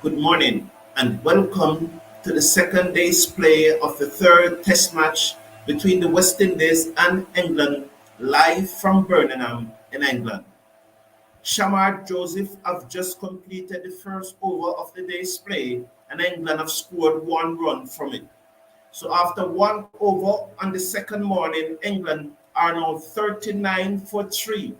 Good morning and welcome to the second day's play of the third test match between the West Indies and England live from Birmingham in England. Shamar Joseph have just completed the first over of the day's play and England have scored one run from it. So after one over on the second morning, England are now 39 for 3.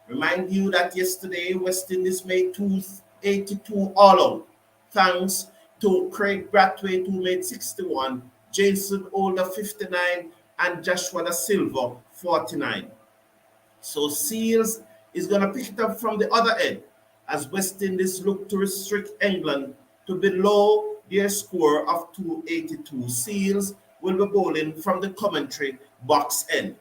Remind you that yesterday West Indies made 282 all out, thanks to Craig Braithwaite who made 61, Jason Older 59, and Joshua Da Silva 49. So Seals is going to pick it up from the other end as West Indies look to restrict England to below their score of 282. Seals will be bowling from the commentary box end.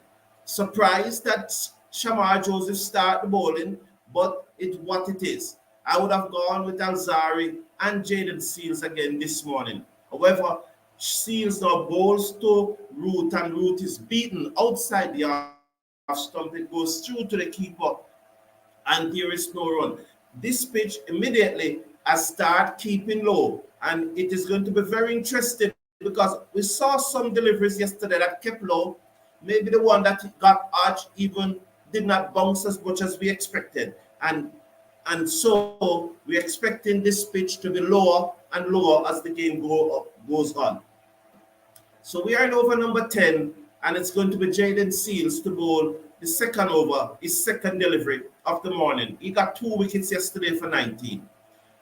Surprised that Shamar Joseph start the bowling, but it's what it is. I would have gone with Alzari and Jaden Seals again this morning. However, Seals now bowls to Root and Root is beaten outside the off stump. It goes through to the keeper and there is no run. This pitch immediately has start keeping low and it is going to be very interesting because we saw some deliveries yesterday that kept low. Maybe the one that got arched even did not bounce as much as we expected. And so we're expecting this pitch to be lower and lower as the game goes on. So we are in over number 10 and it's going to be Jaden Seals to bowl the second over, his second delivery of the morning. He got 2 wickets yesterday for 19.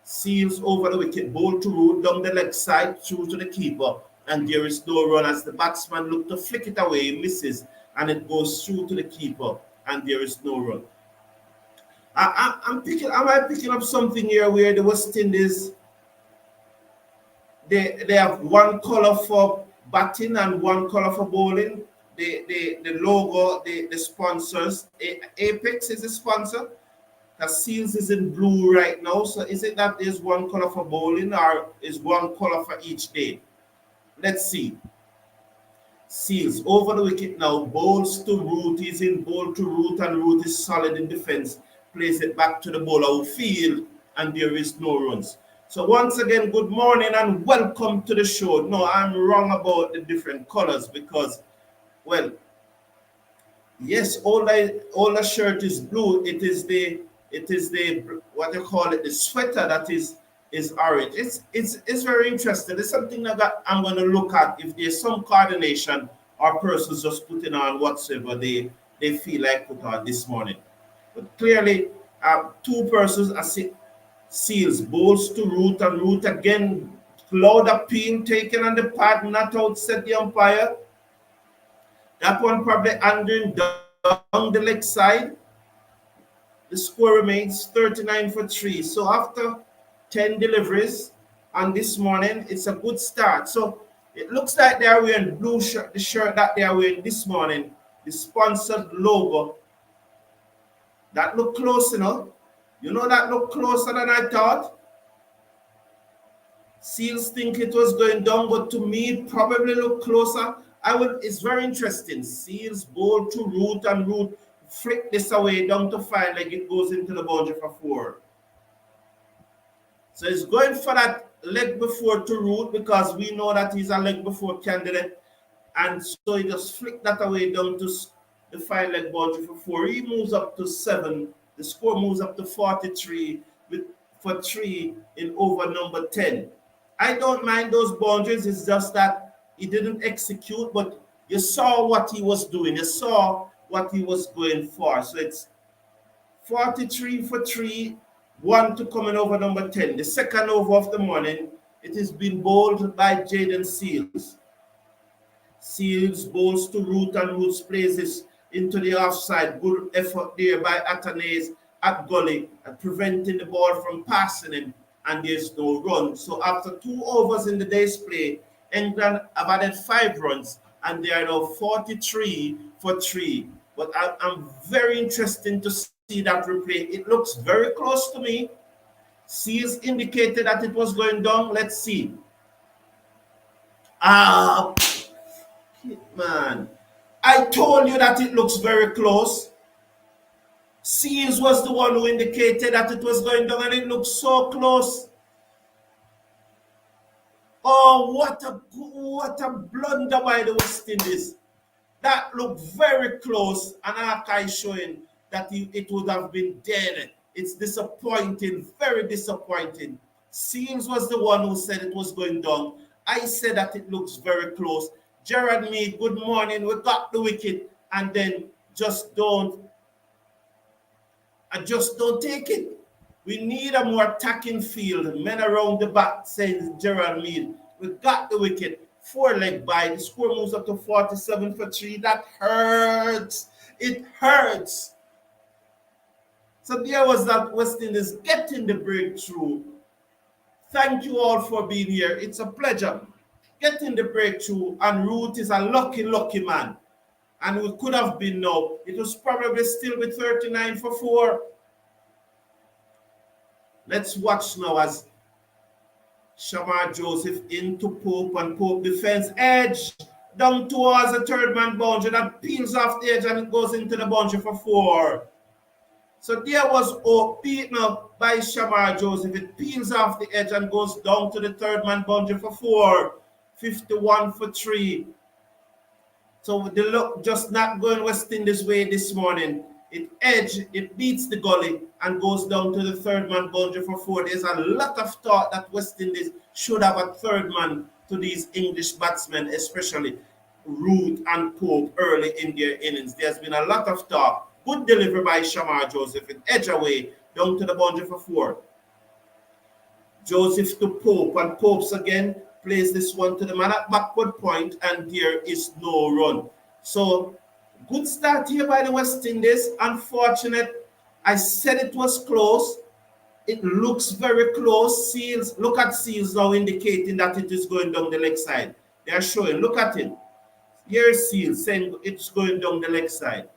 Seals over the wicket, bowl to Root down the leg side through to the keeper, and there is no run as the batsman look to flick it away, misses, and it goes through to the keeper, and there is no run. Am I picking up something here where the West Indies they have one color for batting and one color for bowling? The logo, the sponsors, Apex is the sponsor. The Seals is in blue right now. So is it that there's one color for bowling or is one color for each day? Let's see. Seals over the wicket now, bowls to Root, he's in bowl to Root and Root is solid in defense, plays it back to the bowler who field and there is no runs. So once again, good morning and welcome to the show. No, I'm wrong about the different colors because, well, yes, all the shirt is blue. It is the what you call it, the sweater that is orange. It's very interesting. It's something that I'm going to look at if there's some coordination or persons just putting on whatsoever they feel like put on this morning. But clearly, two persons are Seals bowls to Root and Root again. Loud appeal taken on the pad, not out, said the umpire. That one probably andering down the leg side. The score remains 39 for 3. So after 10 deliveries on this morning, it's a good start. So it looks like they are wearing blue shirt, the shirt that they are wearing this morning, the sponsored logo. That look close enough. You know that look closer than I thought. Seals think it was going down, but to me it probably looked closer. It's very interesting. Seals bowl to Root and Root flick this away down to 5 like it goes into the boundary for 4. So it's going for that leg before to Root because we know that he's a leg before candidate. And so he just flick that away down to the 5 leg boundary for 4. He moves up to 7. The score moves up to 43 for 3 in over number 10. I don't mind those boundaries. It's just that he didn't execute, but you saw what he was doing. You saw what he was going for. So it's 43 for 3, 1 to come in over number 10. The second over of the morning, it has been bowled by Jaden Seals. Seals bowls to Root and Root plays this into the offside. Good effort there by Athanase at gully and preventing the ball from passing him, and there's no run. So after 2 overs in the day's play, England have added 5 runs and they are now 43 for 3. But I'm very interested to see that replay. It looks very close to me. Seals indicated that it was going down. Let's see. Man. I told you that it looks very close. Seals was the one who indicated that it was going down and it looks so close. Oh, what a blunder by the West Indies. That looked very close, and Aka is showing that it would have been dead. It's disappointing, very disappointing. Seals was the one who said it was going down. I said that it looks very close. Gerard Mead, good morning. We got the wicket, and then just don't just don't take it. We need a more attacking field. Men around the back, says Gerald Mead. We got the wicket. 4-leg by. The score moves up to 47 for 3. That hurts. It hurts. So there was that West Indies getting the breakthrough. Thank you all for being here. It's a pleasure. Getting the breakthrough, and Root is a lucky, lucky man. And we could have been no. It was probably still with 39 for 4. Let's watch now as Shamar Joseph into Pope, and Pope defense edge down towards the third man boundary that peels off the edge and it goes into the boundary for 4. So there was beat now by Shamar Joseph. It peels off the edge and goes down to the third man boundary for 4. 51 for 3. So the luck just not going West Indies way this morning. It beats the gully and goes down to the third man boundary for 4. There's a lot of thought that West Indies should have a third man to these English batsmen, especially Root and Pope early in their innings. There's been a lot of talk. Good delivery by Shamar Joseph. It edge away down to the boundary for 4. Joseph to Pope, and Pope's again plays this one to the man at backward point, and there is no run. So good start here by the West Indies. Unfortunate. I said it was close. It looks very close. Seals, look at Seals now indicating that it is going down the leg side. They are showing, look at him. Here's Seals saying it's going down the leg side.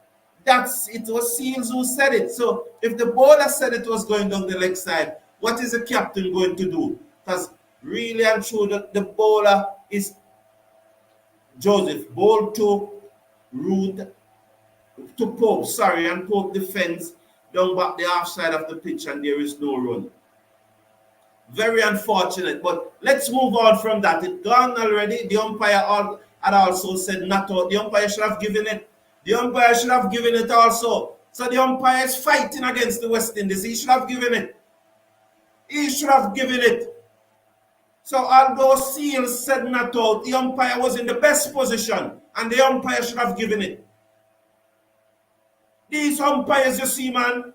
It was Seals who said it. So if the bowler said it was going down the leg side, what is the captain going to do? Because really and true, the bowler is Joseph. Bowl to Root to Pope, and Pope defends down back the half side of the pitch, and there is no run. Very unfortunate, but let's move on from that. It gone already. The umpire had also said not out. The umpire should have given it. The umpire should have given it also. So the umpire is fighting against the West Indies. He should have given it. He should have given it. So although Seals said not out, the umpire was in the best position, and the umpire should have given it. These umpires, you see, man.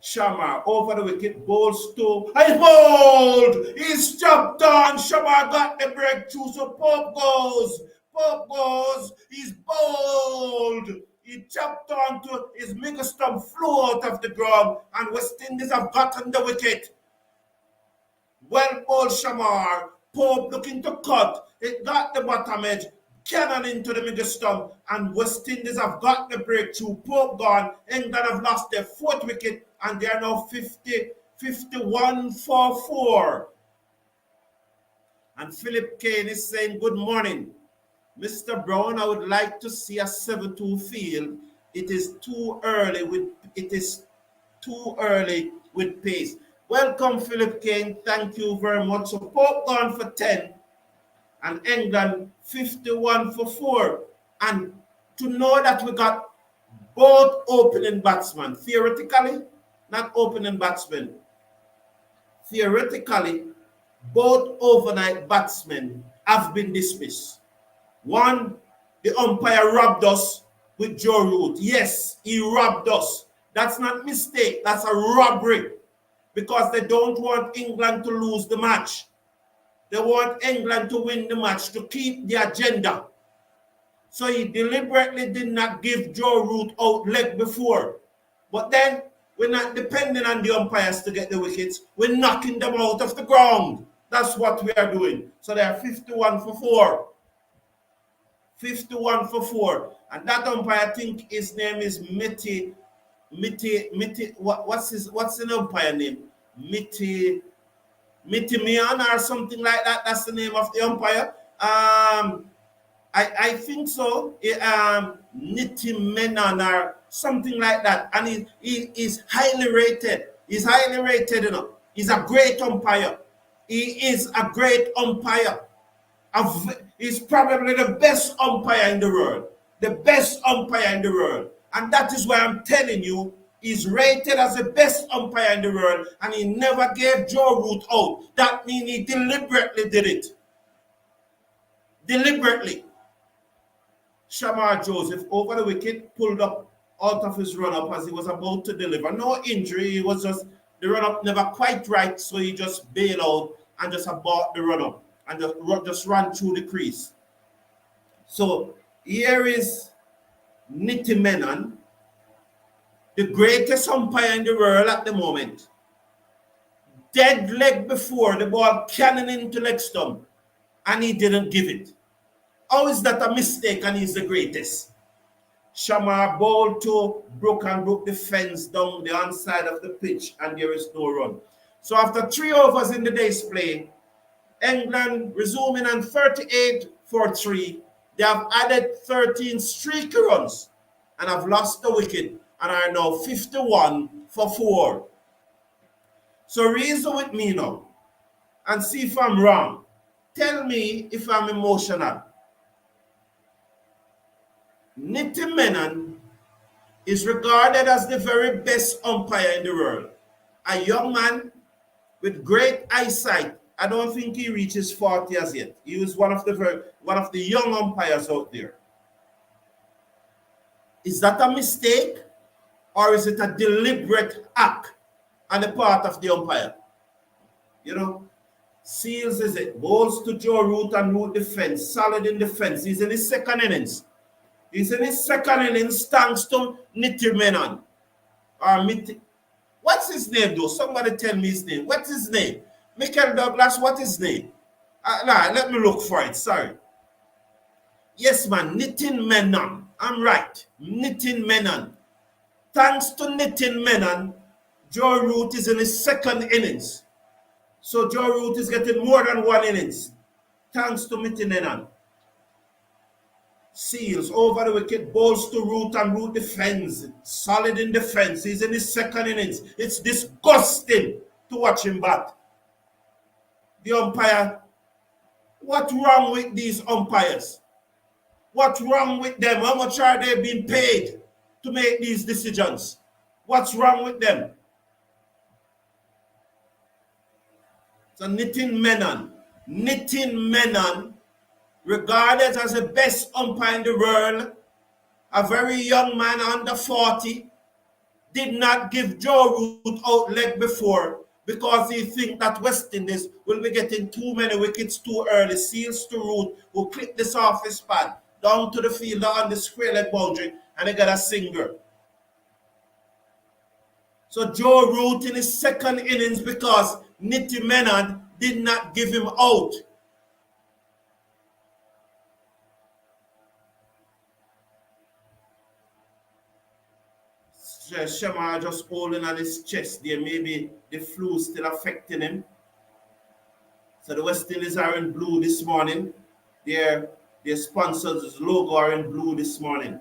Shamar over the wicket, bowls to, and bowled. He's chopped on. Shamar got the breakthrough, so Pope goes. Pope goes. He's bowled. He chopped on to his mega stump, flew out of the ground, and West Indies have gotten the wicket. Well bowled Shamar. Pope looking to cut. It got the bottom edge. Cannon into the middle stump, and West Indies have got the breakthrough. Pope gone. England have lost their 4th wicket, and they are now 51 for 4. And Philip Kane is saying, good morning. Mr. Brown, I would like to see a 7-2 field. It is too early with pace. Welcome, Philip Kane. Thank you very much. So Pope gone for 10. And England 51 for 4. And to know that we got both opening batsmen, theoretically, not opening batsmen, theoretically, both overnight batsmen have been dismissed. One, the umpire robbed us with Joe Root. Yes, he robbed us. That's not mistake, that's a robbery, because they don't want England to lose the match. They want England to win the match, to keep the agenda. So he deliberately did not give Joe Root out leg before. But then we're not depending on the umpires to get the wickets. We're knocking them out of the ground. That's what we are doing. So they are 51 for 4. 51 for 4. And that umpire, I think his name is Mitty. What's the umpire name? Mitty Mian or something like that. That's the name of the umpire. I think so. Nitty Menon or something like that. And he is highly rated. He's highly rated, you know. He's a great umpire. He is a great umpire. He's probably the best umpire in the world. The best umpire in the world. And that is why I'm telling you, he's rated as the best umpire in the world, and he never gave Joe Root out. That means he deliberately did it. Deliberately. Shamar Joseph over the wicket, pulled up out of his run-up as he was about to deliver. No injury, it was just the run-up never quite right, so he just bailed out and just abort the run-up and just ran through the crease. So here is Nitti Menon, the greatest umpire in the world at the moment. Dead leg before, the ball cannon into leg stump, and he didn't give it. How is that a mistake and he's the greatest? Shamar bowled to broke the fence down the onside of the pitch, and there is no run. So after 3 overs in the day's play, England resuming on 38 for 3. They have added 13 streaky runs and have lost the wicket and are now 51 for 4. So reason with me now and see if I'm wrong. Tell me if I'm emotional. Nitti Menon is regarded as the very best umpire in the world. A young man with great eyesight. I don't think he reaches 40 as yet. He was one of the young umpires out there. Is that a mistake, or is it a deliberate act on the part of the umpire? You know, Seals is it. Bowls to Joe Root and Root defense. Solid in defense. He's in his second innings. He's in his second innings thanks to Nitti Menon. What's his name though? Somebody tell me his name. What's his name? Michael Douglas, what is his name? Let me look for it. Sorry. Yes, man. Nitti Menon. I'm right. Nitti Menon. Thanks to Nitti Menon, Joe Root is in his second innings. So Joe Root is getting more than 1 innings. Thanks to Nitti Menon. Seals over the wicket, bowls to Root and Root defends. Solid in defense. He's in his second innings. It's disgusting to watch him bat. The umpire, what's wrong with these umpires? What's wrong with them? How much are they being paid to make these decisions? What's wrong with them? So Nitti Menon, regarded as the best umpire in the world, a very young man under 40, did not give Joe Root out leg before because he think that West Indies will be getting too many wickets too early. Seals to Root, who clipped this off his pad down to the fielder on the square leg boundary, and they got a single. So Joe Root in his second innings because Nitti Menon did not give him out. Shamar just holding on his chest there. Maybe the flu still affecting him. So the West Indies are in blue this morning. Their sponsors' logo are in blue this morning.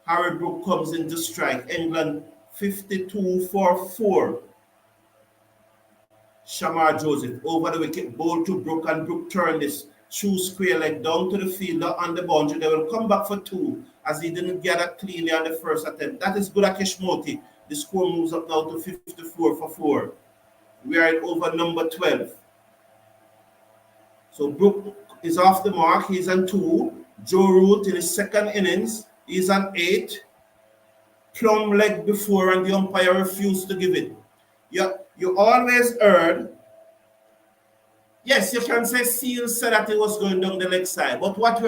Harry Brook comes into strike. England 52 for 4. Shamar Joseph over the wicket, bowl to Brook, and Brook turned this through square leg down to the fielder on the boundary. They will come back for 2 as he didn't gather cleanly on the first attempt. That is good Akishmoti. The score moves up now to 54 for 4. We are at over number 12. So Brook is off the mark. He's on 2. Joe Root in his second innings. He's on 8. Plumb leg before, and the umpire refused to give it. You always heard, yes, you can say Seals said that it was going down the leg side. But what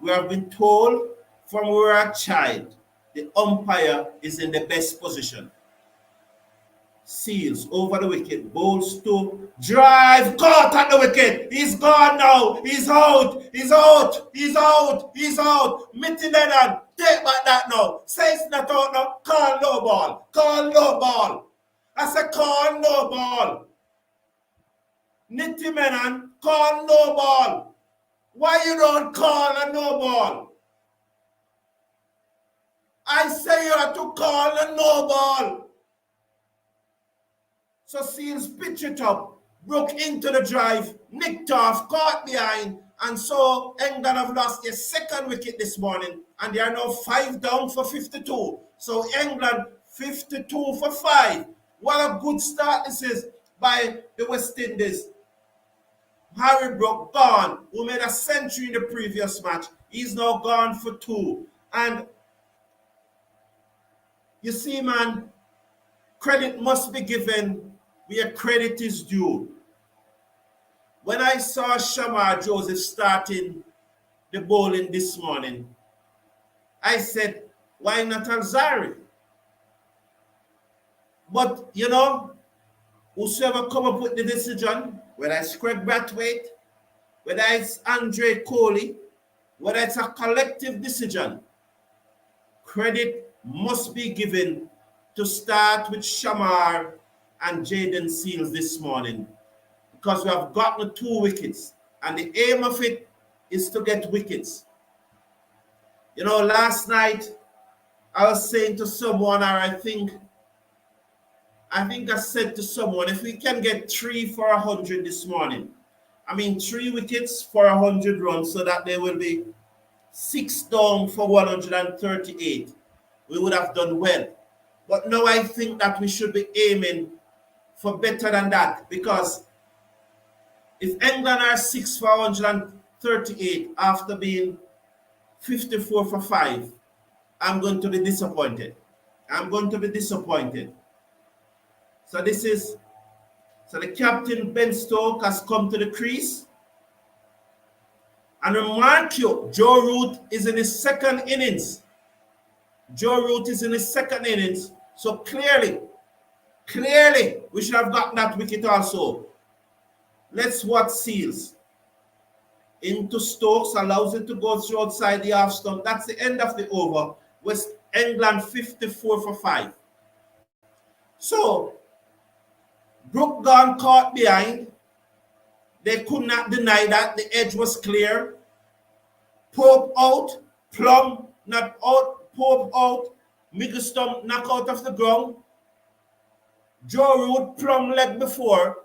we have been told from we were a child, the umpire is in the best position. Seals over the wicket, bowls to drive, caught at the wicket. He's gone now. He's out. He's out. He's out. He's out. Nitti Menon, take back that now. Say it's not out now. Call no ball. Call no ball. I said call no ball. Nitti Menon, call no ball. Why you don't call a no ball? I say you have to call a no ball. So Seals pitch it up, broke into the drive, nicked off, caught behind, and so England have lost their second wicket this morning, and they are now 5 down for 52. So England 52 for 5. What a good start this is by the West Indies. Harry Brook gone, who made a century in the previous match. He's now gone for 2. And you see, man, credit must be given where credit is due. When I saw Shamar Joseph starting the bowling this morning, I said, why not Alzari? But, you know, whosoever come up with the decision, whether it's Craig Braithwaite, whether it's Andre Coley, whether it's a collective decision, credit must be given to start with Shamar and Jaden Seals this morning, because we have gotten 2 wickets, and the aim of it is to get wickets. You know, last night I was saying to someone, or I think I said to someone, if we can get 3 for 100 this morning, I mean 3 wickets for 100 runs, so that there will be 6 down for 138, we would have done well. But now I think that we should be aiming for better than that, because if England are 6 for 138 after being 54 for 5, I'm going to be disappointed. I'm going to be disappointed. So the captain Ben Stokes has come to the crease. And remark you, Joe Root is in his second innings. Joe Root is in his second innings. So clearly, we should have gotten that wicket also. Let's watch Seals. Into Stokes, allows it to go through outside the half stump. That's the end of the over. West England 54 for 5. So, Brook gone caught behind. They could not deny that. The edge was clear. Pope out. Plum not out. Pope out. Migglestump knock out of the ground. Joe Root Plum leg before.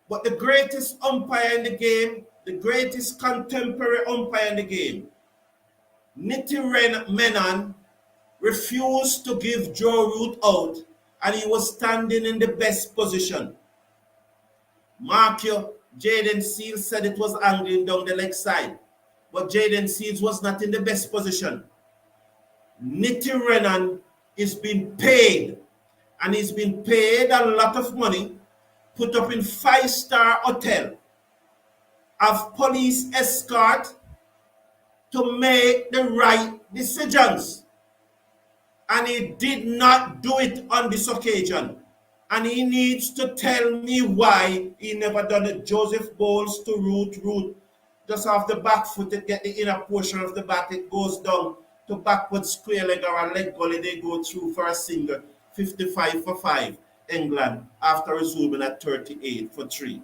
But the greatest umpire in the game, the greatest contemporary umpire in the game, Nitti Menon, refused to give Joe Root out, and he was standing in the best position. Mark you, Jaden Seals said it was angling down the leg side, but Jaden Seals was not in the best position. Nitti Menon is being paid, and he's been paid a lot of money, put up in 5-star hotel, have police escort to make the right decisions. And he did not do it on this occasion. And he needs to tell me why he never done it. Joseph bowls to Root. Just off the back foot, it get the inner portion of the bat. It goes down to backward square leg or a leg gully. They go through for a single. 55 for 5, England, after resuming at 38 for 3.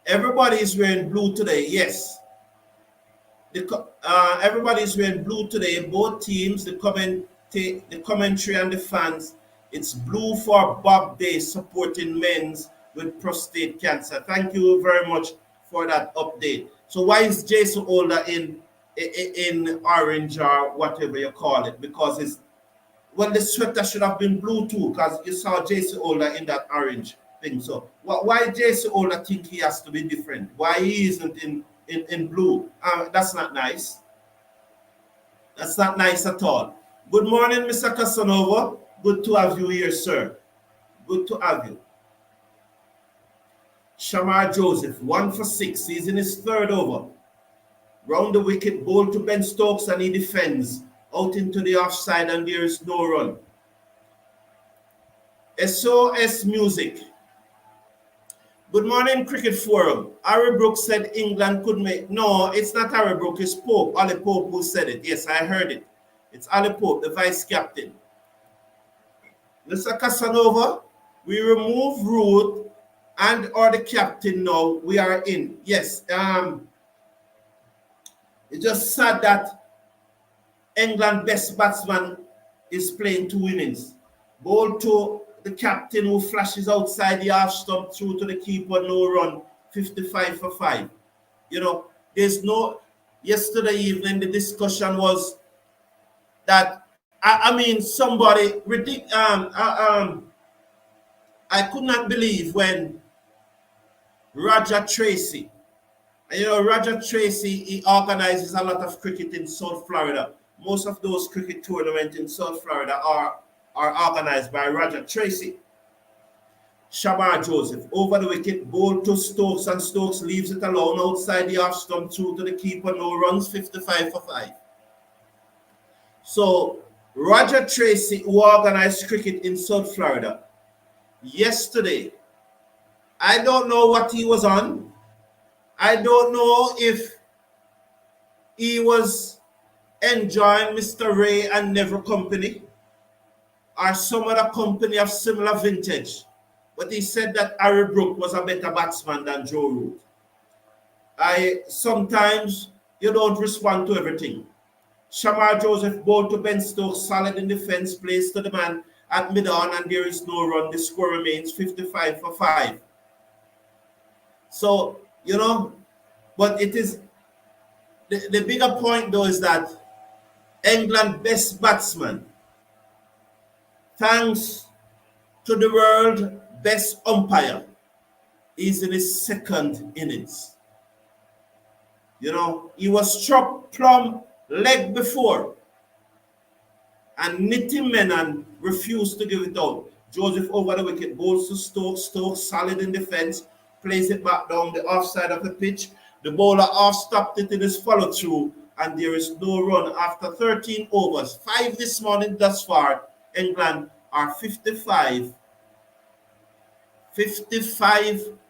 Everybody is wearing blue today, yes. Everybody is wearing blue today. Both teams, the commentary and the fans. It's blue for Bob Day, supporting men's with prostate cancer. Thank you very much for that update. So why is Jason Older in orange or whatever you call it? Because it's, well, the sweater should have been blue too, because you saw Jason Older in that orange thing. So why Jason Older think he has to be different? Why he isn't in blue? That's not nice. That's not nice at all. Good morning, Mr. Casanova. Good to have you here, sir. Good to have you. Shamar Joseph, 1 for 6. He's in his third over. Round the wicket, ball to Ben Stokes, and he defends. Out into the offside, and there is no run. SOS Music. Good morning, Cricket Forum. Harry Brook said England could make... No, it's not Harry Brook, it's Pope. Ali Pope who said it. Yes, I heard it. It's Ali Pope, the vice captain. Mr. Casanova, we remove Root and or the captain now. We are in. Yes. It's just sad that England best batsman is playing 2 innings. Ball to the captain who flashes outside the half stump through to the keeper, no run, 55 for 5. You know, there's no. Yesterday evening, the discussion was that I mean somebody I could not believe when Roger Tracy. You know, Roger Tracy, he organizes a lot of cricket in South Florida. Most of those cricket tournaments in South Florida are organized by Roger Tracy. Shamar Joseph over the wicket, ball to Stokes, and Stokes leaves it alone outside the off stump through to the keeper, no runs, 55 for 5. So Roger Tracy, who organized cricket in South Florida, yesterday, I don't know what he was on. I don't know if he was enjoying Mr. Ray and Never company or some other company of similar vintage. But he said that Harry Brook was a better batsman than Joe Root. Sometimes you don't respond to everything. Shamar Joseph bowled to Ben Stokes, solid in defense, plays to the man at mid-on, and there is no run. The score remains 55 for 5. So, you know, but it is the bigger point though is that England best batsman, thanks to the world best umpire, is in his second innings. You know, he was struck plumb leg before, and Nitti Menon refused to give it out. Joseph over the wicket, bowls to Stokes. Stokes solid in defense, plays it back down the offside of the pitch. The bowler off stopped it in his follow through, and there is no run after 13 overs. 5 this morning thus far. England are 55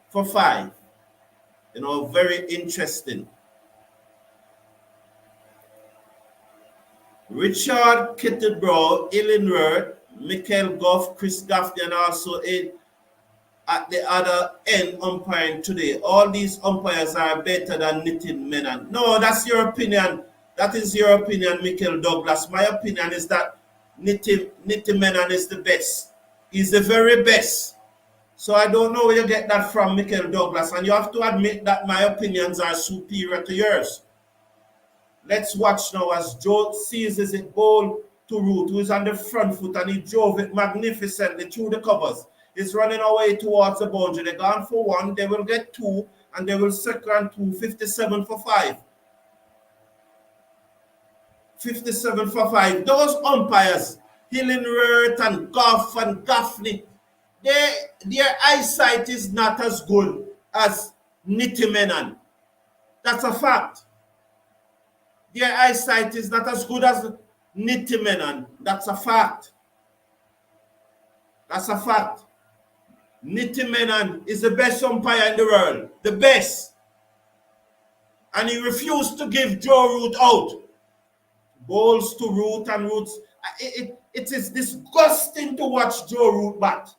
for 5. You know, very interesting. Richard Kittlebrough, Illingworth, Michael Goff, Chris Gaffney, and also at the other end umpiring today. All these umpires are better than Nitin Menon. No, that's your opinion. That is your opinion, Michael Douglas. My opinion is that Nitin Menon is the best. He's the very best. So I don't know where you get that from, Michael Douglas. And you have to admit that my opinions are superior to yours. Let's watch now as Joe seizes it, ball to Root, who is on the front foot, and he drove it magnificently through the covers. He's running away towards the boundary. They're gone for 1, they will get 2, and they will second 2, 57 for 5. 57 for 5. Those umpires, Illingworth and Goff and Gaffney, their eyesight is not as good as Nitti Menon. That's a fact. Their eyesight is not as good as Nitti Menon. That's a fact. That's a fact. Nitti Menon is the best umpire in the world. The best. And he refused to give Joe Root out. Balls to Root, and Root's. It is disgusting to watch Joe Root bat.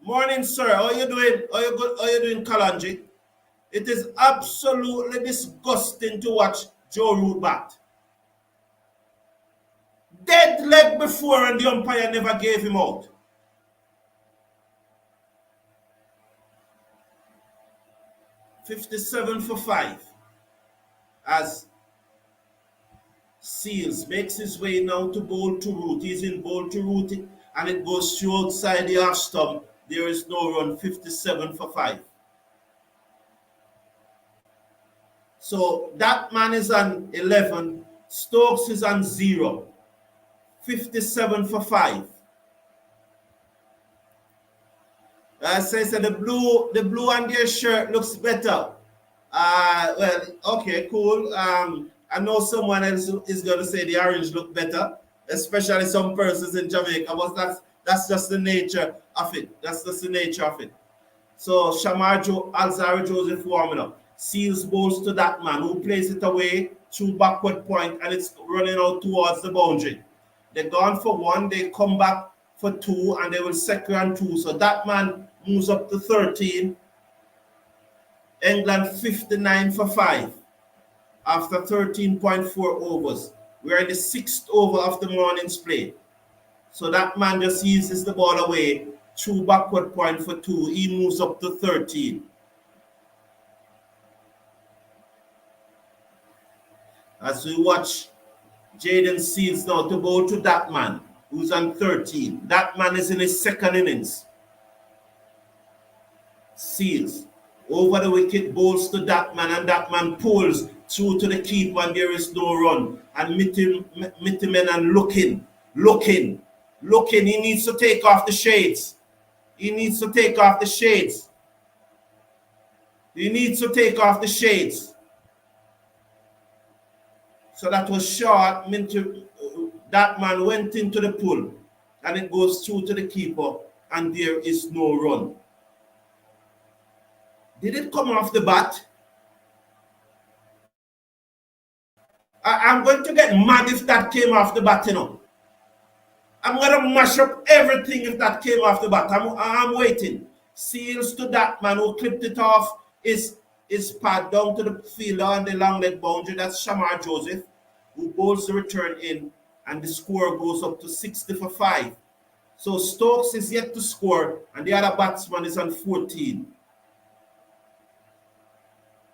Morning, sir. How are you doing? How are you doing, Kalanji? It is absolutely disgusting to watch Joe Root bat. Dead leg before, and the umpire never gave him out. $57 for 5 as Seals makes his way now to bowl to Root. He's in bowl to Root, and it goes through outside the half stump. There is no run. 57 for 5. So that man is on 11. Stokes is on 0. 57 for 5. Says that the blue on their shirt looks better. Well, okay, cool. I know someone else is going to say the orange look better, especially some persons in Jamaica, but that's just the nature of it. That's just the nature of it. So Alzari Joseph warming up. Seals bowls to that man who plays it away through backward point, and it's running out towards the boundary. They're gone for 1, they come back for 2, and they will second 2. So that man moves up to 13. England 59 for 5 after 13.4 overs. We are in the 6th over of the morning's play. So that man just eases the ball away, through backward point for 2. He moves up to 13. As we watch Jaden Seals now to bowl to that man who's on 13. That man is in his second innings. Seals over the wicket, bowls to that man, and that man pulls through to the keeper, and there is no run. And Mittimen and looking. He needs to take off the shades. He needs to take off the shades. So that was short. That man went into the pull, and it goes through to the keeper, and there is no run. Did it come off the bat? I'm going to get mad if that came off the bat, you know. I'm going to mash up everything if that came off the bat. I'm waiting. Seals to that man who clipped it off his pad down to the fielder on the long leg boundary. That's Shamar Joseph, who bowls the return in, and the score goes up to 60 for 5. So Stokes is yet to score, and the other batsman is on 14.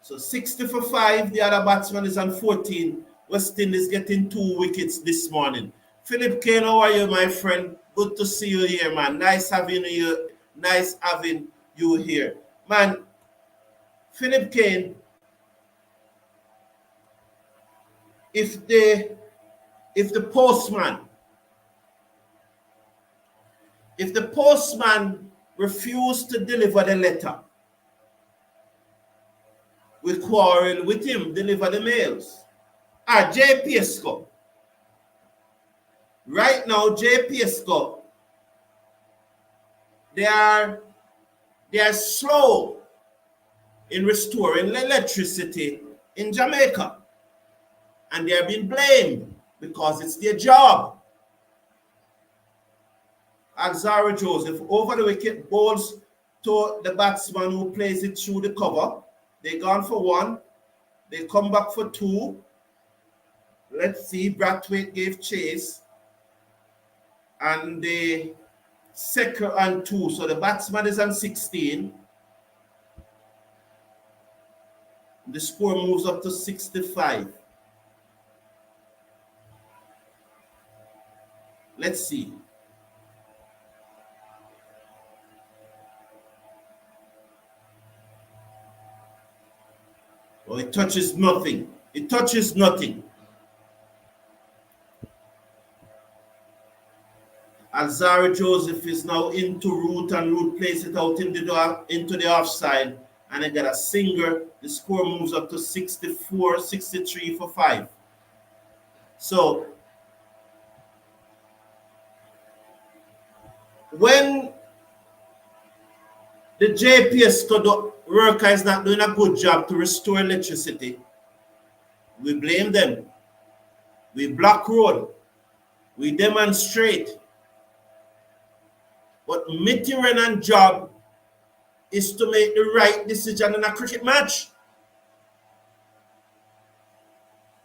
So 60 for 5, the other batsman is on 14. West Indies getting 2 wickets this morning. Philip Kane, how are you, my friend? Good to see you here, man. Nice having you here. Man, Philip Kane, if the postman refused to deliver the letter, we quarrel with him, deliver the mails. J. Pisco. Right now, J. Pisco, they are slow in restoring electricity in Jamaica. And they are being blamed because it's their job. Alzara Joseph over the wicket, bowls to the batsman who plays it through the cover. They gone for 1. They come back for 2. Let's see, Braithwaite gave chase. And the second and 2. So the batsman is on 16. The score moves up to 65. Let's see. Oh, it touches nothing. Alzara Joseph is now into Root, and Root plays it out into the offside, and they get a singer. The score moves up to 63 for 5. So when the JPS worker is not doing a good job to restore electricity, we blame them. We block road. We demonstrate. But Mitty Renan's job is to make the right decision in a cricket match.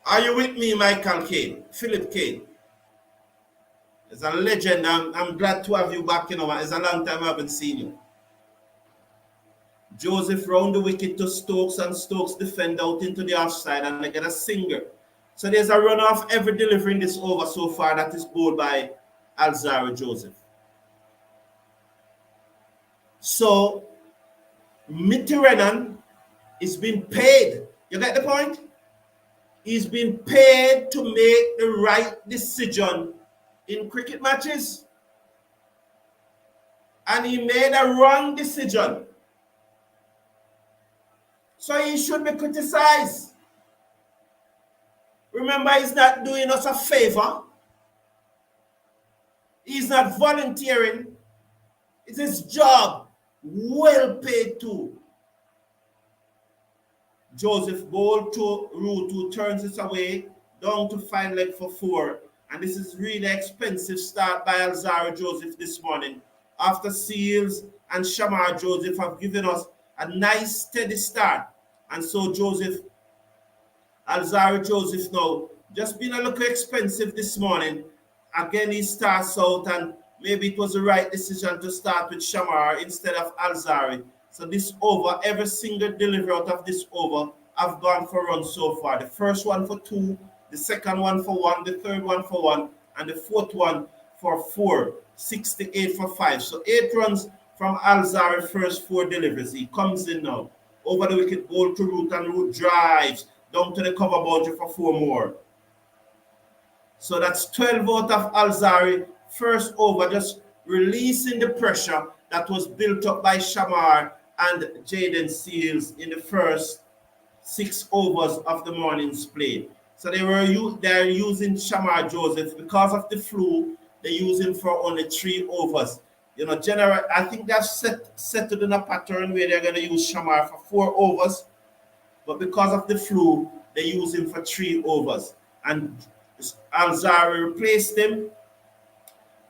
Are you with me, Michael Kane? Philip Kane? It's a legend. I'm glad to have you back. You know, it's a long time I haven't seen you. Joseph round the wicket to Stokes, and Stokes defend out into the offside, and they get a singer. So there's a run off every delivery in this over so far that is bowled by Alzara Joseph. So Mitty Renan is being paid. You get the point? He's been paid to make the right decision in cricket matches. And he made a wrong decision. So he should be criticized. Remember, he's not doing us a favor. He's not volunteering. It's his job. Well paid too. Joseph bowled to Root, who turns it away down to 5 leg for 4. And this is really expensive start by Alzara Joseph this morning. After Seals and Shamar Joseph have given us a nice steady start. And so Alzara Joseph now just been a little expensive this morning. again he starts out, and maybe it was the right decision to start with Shamar instead of Alzari. So this over, every single delivery out of this over, I've gone for runs so far. The first one for 2, the second one for 1, the third one for 1, and the fourth one for 4. 68 for 5. So 8 runs from Alzari first 4 deliveries. He comes in now. Over the wicket, ball to Root, and Root drives down to the cover boundary for 4 more. So that's 12 out of Alzari first over, just releasing the pressure that was built up by Shamar and Jaden Seals in the first 6 overs of the morning's play. So they're using Shamar Joseph because of the flu. They use him for only 3 overs. You know, general. I think they've settled in a pattern where they're going to use Shamar for 4 overs, but because of the flu, they use him for 3 overs. And Alzari replaced him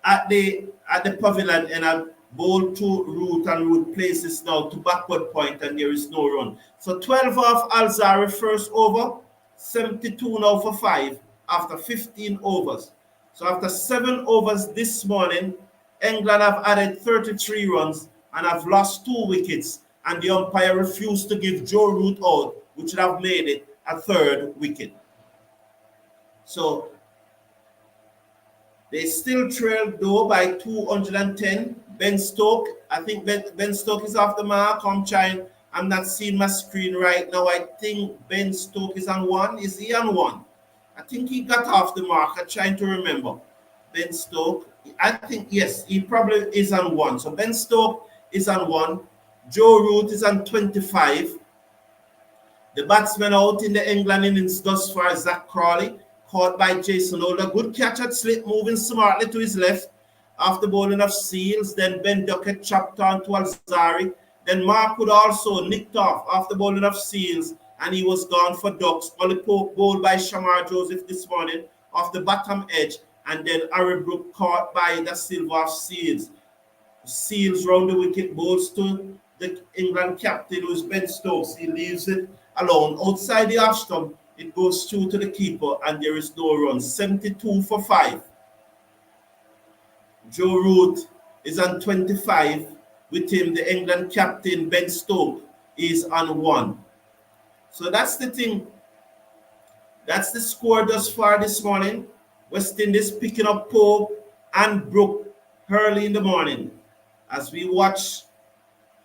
at the pavilion, and a ball to Root, and Root places now to backward point, and there is no run. So 12 off Alzari first over, 72 now for 5 after 15 overs. So after 7 overs this morning, England have added 33 runs and have lost 2 wickets, and the umpire refused to give Joe Root out, which would have made it a 3rd wicket. So they still trail though by 210. Ben Stoke, I think Ben Stoke is off the mark. I'm not seeing my screen right now. I think Ben Stoke is on 1. Is he on 1? I think he got off the mark. I'm trying to remember. Ben Stoke, I think, yes, he probably is on 1. So Ben Stoke is on 1. Joe Root is on 25. The batsman out in the England innings thus far, Zach Crawley, caught by Jason Holder. Good catch at slip, moving smartly to his left after bowling of Seals. Then Ben Duckett chopped on to Alzari. Then Mark Wood also nicked off after bowling of Seals, and he was gone for Ducks. Ollie Pope bowled by Shamar Joseph this morning off the bottom edge, and then Harry Brook caught by Da Silva of Seals. Seals round the wicket, bowls to the England captain, who is Ben Stokes. He leaves it alone. Outside the off stump, it goes through to the keeper, and there is no run. 72 for 5. Joe Root is on 25. With him, the England captain, Ben Stokes, is on 1. So that's the thing. That's the score thus far this morning. West Indies picking up Pope and Brook early in the morning as we watch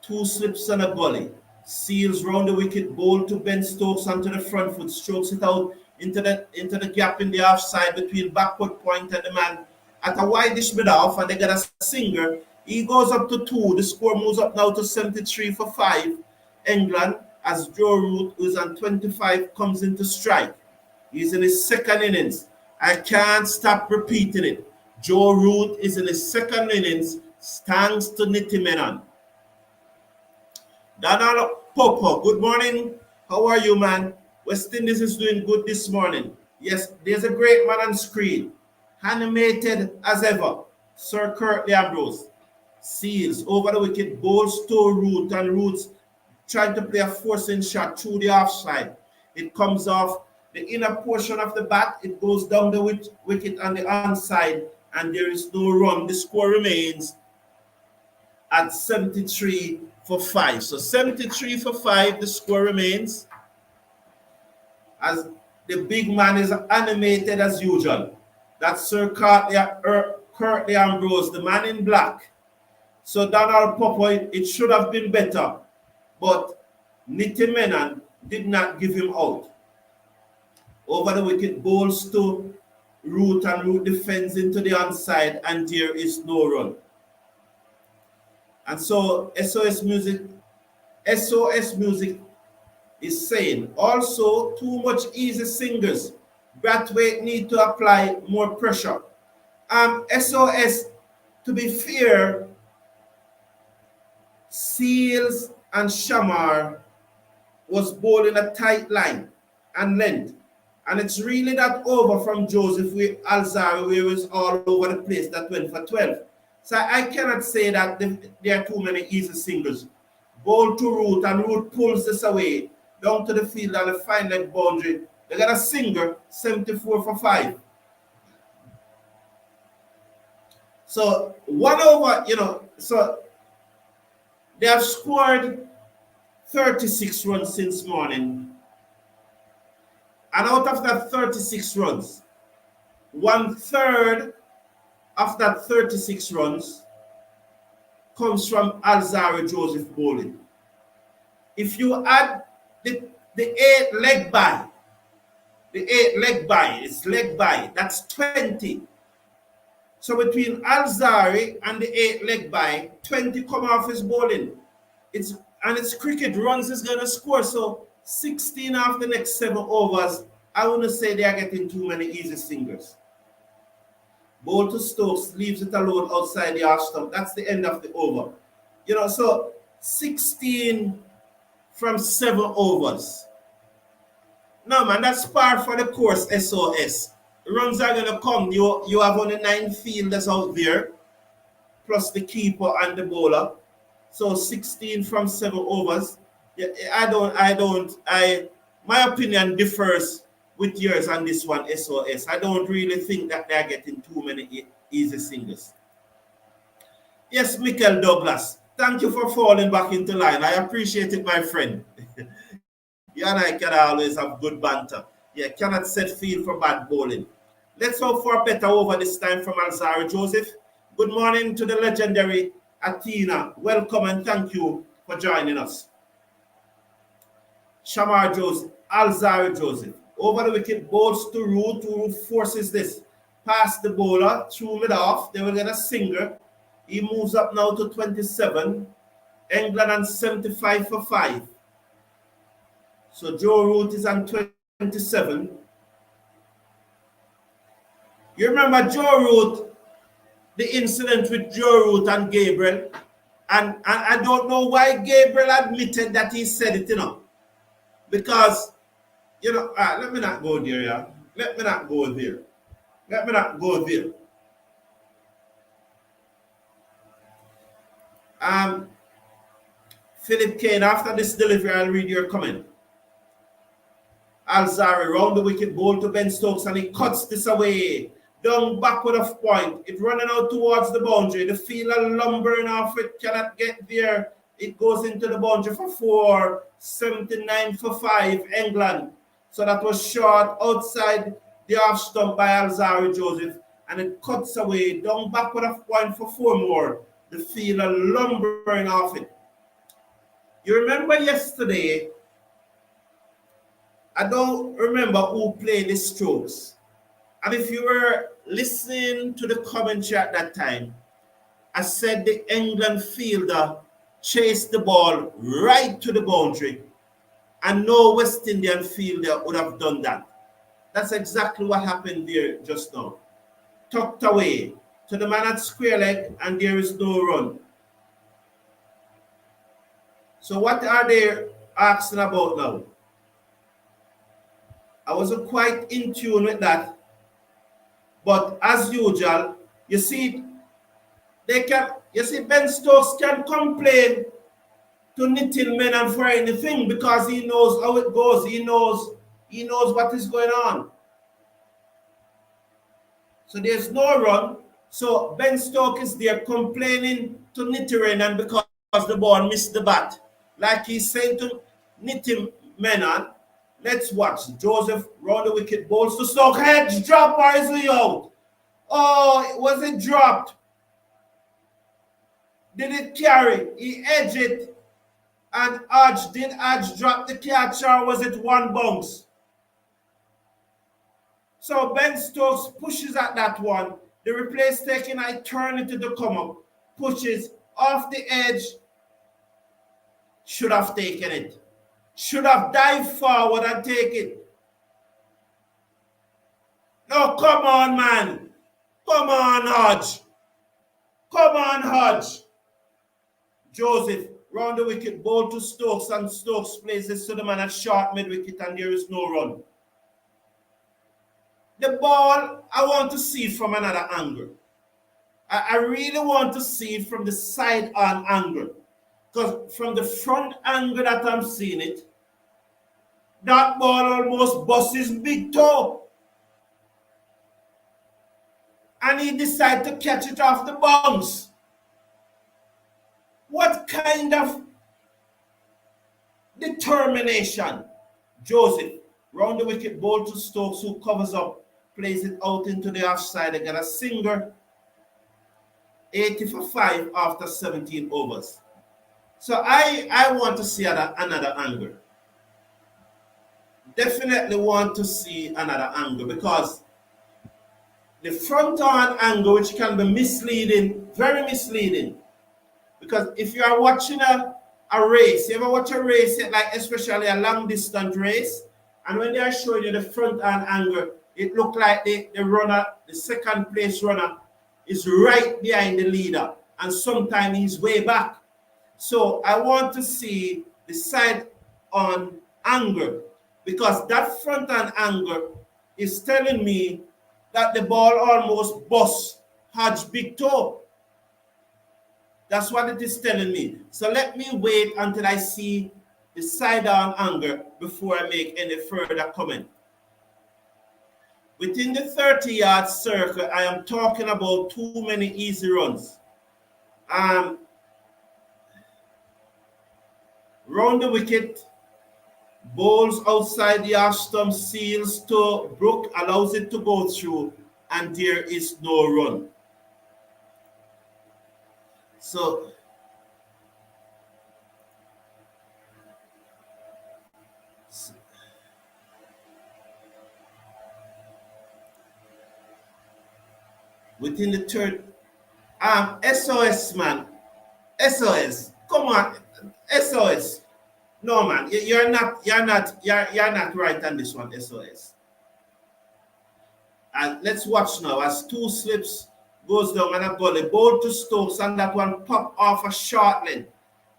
2 slips and a gully. Seals round the wicket, bowl to Ben Stokes onto the front foot, strokes it out into the gap in the offside between backward point and the man at a wideish mid off, and they got a singer. He goes up to 2. The score moves up now to 73 for 5. England, as Joe Root, who is on 25, comes into strike. He's in his 2nd innings. I can't stop repeating it. Joe Root is in his 2nd innings, thanks to Nitti Menon. Donald Popo, good morning. How are you, man? West Indies is doing good this morning. Yes, there's a great man on screen. Animated as ever. Sir Curtly Ambrose. Seals over the wicket, bowls to Root, and Root's trying to play a forcing shot through the offside. It comes off the inner portion of the bat. It goes down the wicket on the onside, and there is no run. The score remains at 73 for 5. So 73 for 5, the score remains, as the big man is animated as usual. That's Sir Curtly Ambrose, the man in black. So Donald Popo, it should have been better, but Nitti Menon did not give him out. Over the wicket, bowls to Root, and Root defends into the onside, and there is no run. And so SOS Music is saying, also too much easy singers. Braithwaite need to apply more pressure. SOS, to be fair, Seals and Shamar was bowling a tight line and length. And it's really that over from Joseph with Alzari, where it was all over the place, that went for 12. So I cannot say that there are too many easy singles. Bowl to Root, and Root pulls this away down to the field on the fine leg boundary. They got a singer, 74 for 5. So 1 over, so they have scored 36 runs since morning. And out of that 36 runs, 1/3 of that 36 runs comes from Alzarri Joseph bowling. If you add the 8 leg by, it's leg by, that's 20. So between Alzarri and the 8 leg by, 20 come off his bowling. It's cricket, runs is gonna score. So 16 after the next 7 overs, I wouldn't say they are getting too many easy singles. Bowl to Stokes, leaves it alone outside the half stump. That's the end of the over. So 16 from 7 overs. No, man, that's par for the course, SOS. Runs are going to come. You have only 9 fielders out there, plus the keeper and the bowler. So 16 from 7 overs. Yeah, my opinion differs with yours on this one, SOS. I don't really think that they're getting too many easy singles. Yes, Michael Douglas, thank you for falling back into line. I appreciate it, my friend. You and I can always have good banter. Yeah, cannot set field for bad bowling. Let's hope for a better over this time from Alzarri Joseph. Good morning to the legendary Athena. Welcome and thank you for joining us. Shamar Joseph, Alzarri Joseph. Over the wicket, bowls to Root. Root forces this. Past the bowler, threw mid off. They will get a single. He moves up now to 27. England on 75 for 5. So Joe Root is on 27. You remember Joe Root, the incident with Joe Root and Gabriel? And I don't know why Gabriel admitted that he said it, Because, let me not go there, yeah. Let me not go there. Philip Kane, after this delivery, I'll read your comment. Alzarri round the wicket, ball to Ben Stokes, and he cuts this away. Down backward of point. It running out towards the boundary. The fielder lumbering off it, cannot get there. It goes into the boundary for 4. 79 for 5, England. So that was short outside the off stump by Alzarri Joseph. And it cuts away. Down backward of point for 4 more. The fielder lumbering off it. You remember yesterday, I don't remember who played the strokes. And if you were listening to the commentary at that time, I said the England fielder chased the ball right to the boundary, and no West Indian fielder would have done that. That's exactly what happened there just now. Tucked away to the man at square leg, and there is no run. So what are they asking about now? I wasn't quite in tune with that. But as usual, you see, Ben Stokes can complain to knitting men and for anything because he knows how it goes. He knows what is going on. So there's no run. So Ben Stokes is there complaining to Nitteren and because the ball missed the bat. Like he's saying to knitting men on. Let's watch. Joseph round the wicket, bowls to Stokes. Hedge drop or is he out? Oh, was it dropped? Did it carry? He edged it. And did Hodge drop the catch or was it one bounce? So Ben Stokes pushes at that one. The replay is taking an eternity to come up. Pushes off the edge. Should have taken it. Should have dived forward and take it. No, come on, man. Come on, Hodge. Come on, Hodge. Joseph, round the wicket, ball to Stokes, and Stokes places to the man at short mid-wicket, and there is no run. The ball, I want to see from another angle. I really want to see it from the side-on angle. Because from the front angle that I'm seeing it, that ball almost busts his big toe. and he decided to catch it off the bounce. What kind of determination? Joseph, round the wicket, ball to Stokes, who covers up, plays it out into the offside. They get a singer, 80 for 5 after 17 overs. So I want to see another angle. Definitely want to see another angle, because the front on angle, which can be misleading, very misleading. Because if you are watching a race, you ever watch a race, like especially a long distance race, and when they are showing you the front on angle, it look like the runner, the second place runner, is right behind the leader, and sometimes he's way back. So I want to see the side on angle, because that front on angle is telling me that the ball almost bust Hodge big toe. That's what it is telling me. So let me wait until I see the side on angle before I make any further comment. Within the 30-yard circle, I am talking about too many easy runs. Round the wicket, bowls outside the half stump, seals to Brook, allows it to go through, and there is no run. So within the third, SOS, man, SOS, come on, SOS. No, man, you're not right on this one, SOS. And let's watch now as two slips goes down and a gully, ball to Stokes, and that one pop off a short length,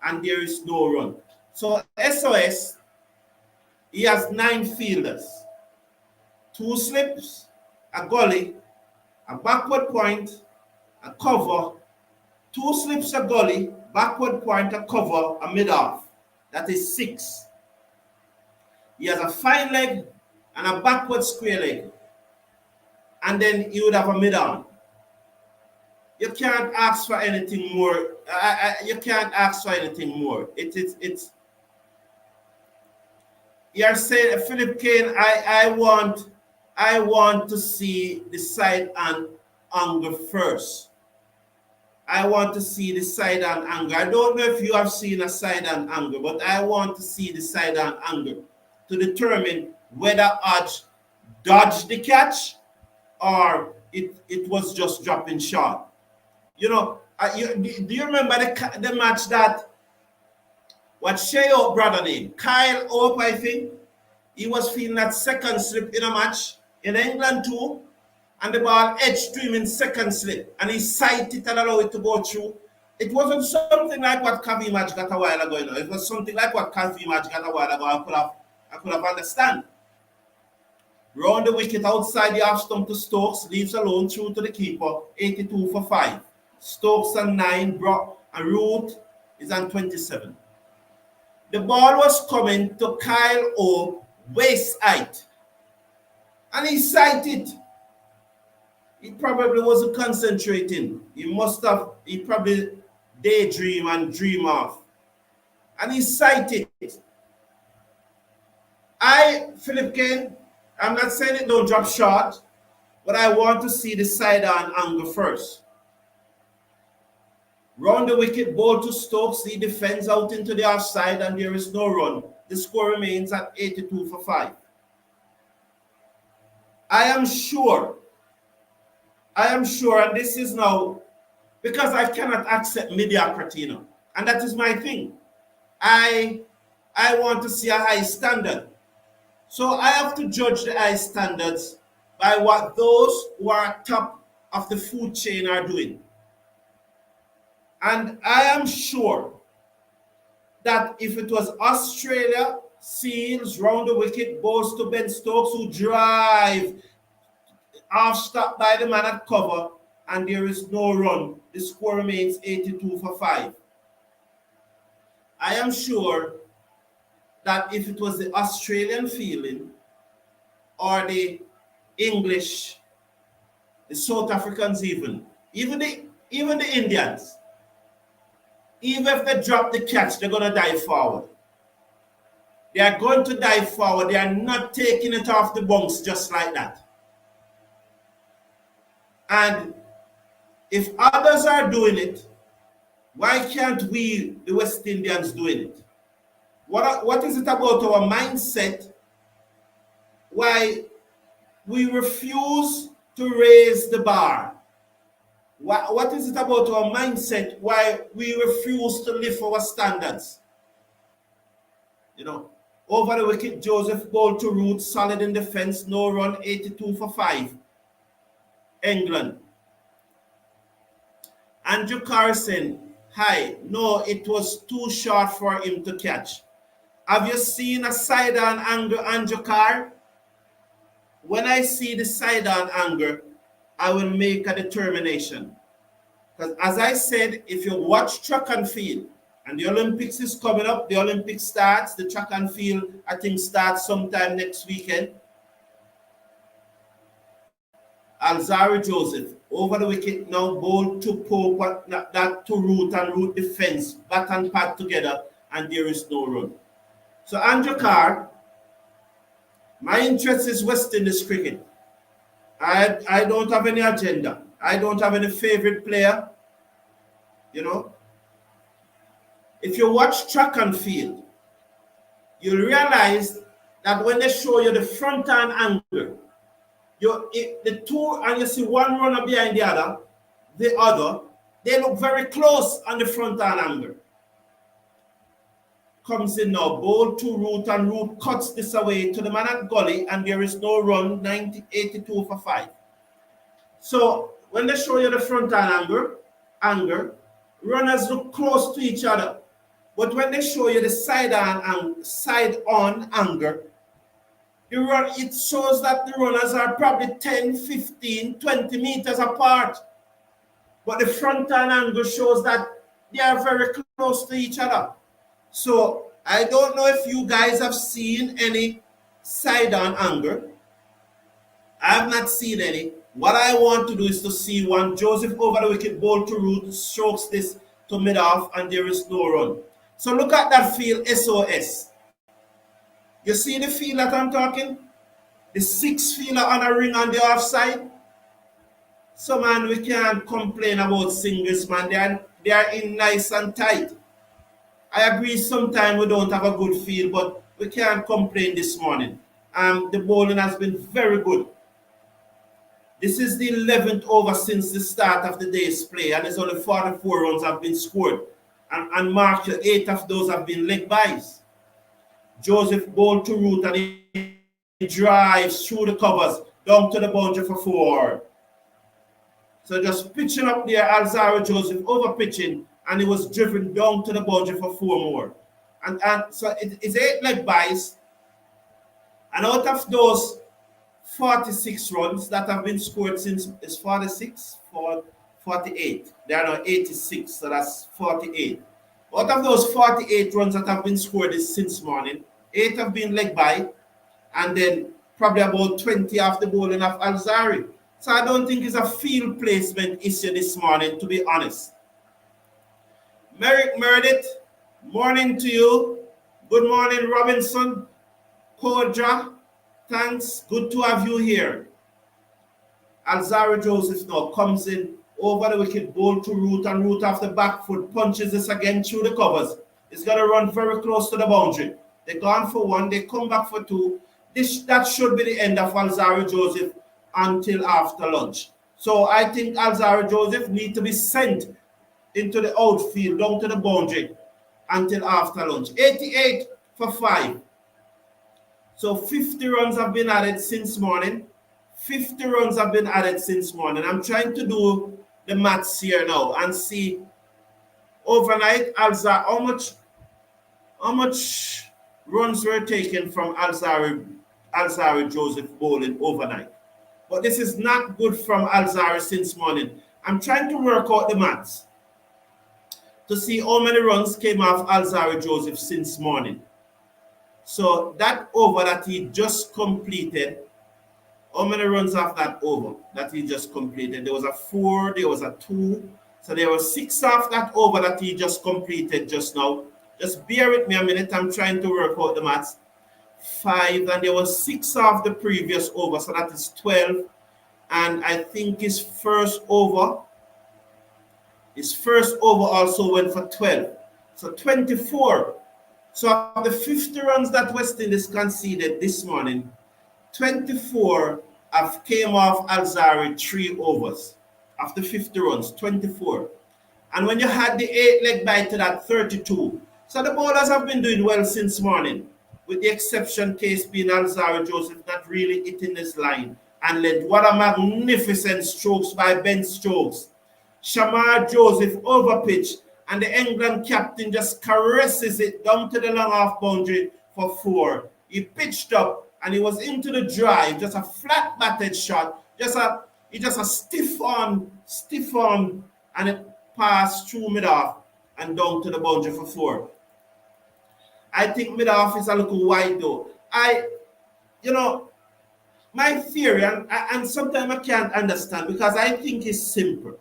and there is no run. So SOS, he has 9 fielders, 2 slips, a gully, a backward point, a cover, 2 slips, a gully, backward point, a cover, a mid-off. That is 6. He has a fine leg and a backward square leg. And then he would have a mid-on. You can't ask for anything more. You can't ask for anything more. It's. You're saying, Philip Kane, I want to see the side and angle first. I want to see the side and angle. I don't know if you have seen a side and angle, but I want to see the side and angle to determine whether Hodge dodged the catch or it was just dropping short. You know, do you remember the match that, what Shea Hope brother name? Kyle Hope, I think. He was feeling that second slip in a match in England too, and the ball edged to him in second slip, and he sighted it and allowed it to go through. It wasn't something like what Kavimaj got a while ago, you know. It was something like what Kavimaj got a while ago. I could have understand. Round the wicket outside the half stump to Stokes, leaves alone through to the keeper, 82 for 5. Stokes on 9, Brock, and Root is on 27. The ball was coming to Kyle O, waist height, and he sighted. He probably wasn't concentrating. He probably daydream and dream off. And he sighted. Philip Kane, I'm not saying it don't drop short, but I want to see the side on angle first. Round the wicket, ball to Stokes. He defends out into the offside, and there is no run. The score remains at 82 for 5. I am sure, and this is now, because I cannot accept mediocrity, you know, and that is my thing. I want to see a high standard. So I have to judge the high standards by what those who are top of the food chain are doing. And I am sure that if it was Australia, seals round the wicket, balls to Ben Stokes, who drive half stop by the man at cover, and there is no run, the score remains 82 for 5. I am sure that if it was the Australian fielding or the English the South Africans even the Indians. Even if they drop the catch, they're going to dive forward. They are going to dive forward. They are not taking it off the bunks just like that. And if others are doing it, why can't we, the West Indians, doing it? What is it about our mindset why we refuse to raise the bar? What is it about our mindset why we refuse to lift our standards? You know, over the wicket, Joseph bowled to Root, solid in defense, no run, 82 for 5. England. Andrew Carson, hi. No, it was too short for him to catch. Have you seen a side-on angle, Andrew Carr? When I see the side-on angle, I will make a determination. Because as I said, if you watch track and field, and the Olympics is coming up, the Olympics starts, the track and field, I think, starts sometime next weekend. Alzarri Joseph, over the wicket, now bowled to Pope, that to Root and Root defense, bat and pad together, and there is no run. So Andrew Carr, my interest is West Indies cricket. I don't have any agenda. I don't have any favorite player. You know, if you watch track and field, you'll realize that when they show you the front hand angle, the two, and you see one runner behind the other, they look very close on the front hand angle. Comes in now, ball to Root, and Root cuts this away to the man at gully, and there is no run, 82 for 5. So when they show you the front hand angle, runners look close to each other. But when they show you the side on angle, it shows that the runners are probably 10, 15, 20 meters apart. But the front hand angle shows that they are very close to each other. So I don't know if you guys have seen any side-on angle. I have not seen any. What I want to do is to see one Joseph over the wicket, ball to Root, strokes this to mid-off, and there is no run. So look at that field, SOS. You see the field that I'm talking? The 6 fielder on a ring on the offside. So man, we can't complain about singles, man. They are in nice and tight. I agree sometimes we don't have a good field, but we can't complain this morning. The bowling has been very good. This is the 11th over since the start of the day's play, and there's only 44 runs have been scored. And mark, 8 of those have been leg byes. Joseph bowled to Root, and he drives through the covers down to the boundary for 4. So just pitching up there, Alzarri Joseph over pitching, and he was driven down to the boundary for 4 more. And so it's 8 leg byes. And out of those 46 runs that have been scored since, is 46 for 48. There are now 86, so that's 48. Out of those 48 runs that have been scored since morning, 8 have been leg by, and then probably about 20 of the bowling of Alzarri. So I don't think it's a field placement issue this morning, to be honest. Merrick Meredith, morning to you. Good morning, Robinson. Kodra, thanks. Good to have you here. Alzarri Joseph now comes in over the wicket, ball to Root, and Root off the back foot, punches this again through the covers. It's going to run very close to the boundary. They're gone for 1, they come back for 2. That should be the end of Alzarri Joseph until after lunch. So I think Alzarri Joseph needs to be sent into the outfield, down to the boundary until after lunch. 88 for 5. So 50 runs have been added since morning. 50 runs have been added since morning. I'm trying to do the maths here now and see overnight how much runs were taken from Alzarri Joseph bowling overnight. But this is not good from Alzarri since morning. I'm trying to work out the maths to see how many runs came off Alzarri Joseph since morning. So that over that he just completed How many runs off that over that he just completed? There was a 4, there was a 2. So there were 6 off that over that he just completed just now. Just bear with me a minute. I'm trying to work out the maths. 5, and there was 6 off the previous over. So that is 12. And I think his first over also went for 12. So 24. So of the 50 runs that West Indies conceded this morning, 24 have came off Alzari 3 overs. After 50 runs, 24. And when you had the 8-leg bite to that, 32. So the bowlers have been doing well since morning, with the exception case being Alzari Joseph not really hitting this line. And led what a magnificent strokes by Ben Stokes. Shamar Joseph over pitch, and the England captain just caresses it down to the long half boundary for 4. He pitched up and he was into the drive, just a flat batted shot, just a stiff arm, and it passed through mid-off and down to the boundary for 4. I think mid-off is a little wide though. My theory, and sometimes I can't understand because I think it's simple.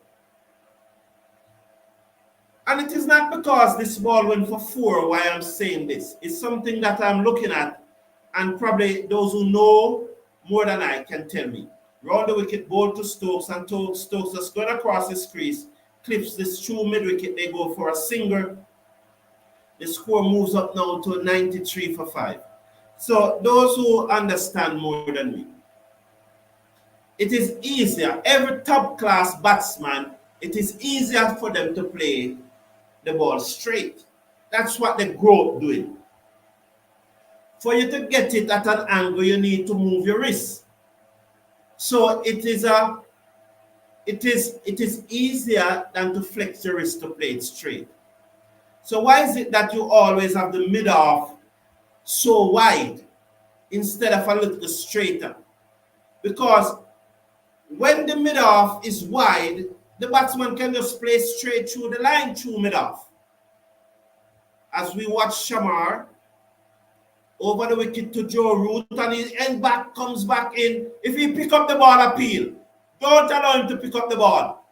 And it is not because this ball went for 4 why I'm saying this. It's something that I'm looking at, and probably those who know more than I can tell me. Round the wicket, ball to Stokes, and Stokes just going across his crease, clips this true mid-wicket, they go for a single. The score moves up now to 93 for 5. So those who understand more than me, it is easier. Every top-class batsman, it is easier for them to play the ball straight. That's what they grow up doing. For you to get it at an angle, you need to move your wrist. So it is easier than to flex your wrist to play it straight. So why is it that you always have the mid-off so wide instead of a little straighter? Because when the mid-off is wide, the batsman can just play straight through the line through mid-off. As we watch Shamar over the wicket to Joe Root, and his end back comes back in. If he pick up the ball, appeal. Don't allow him to pick up the ball.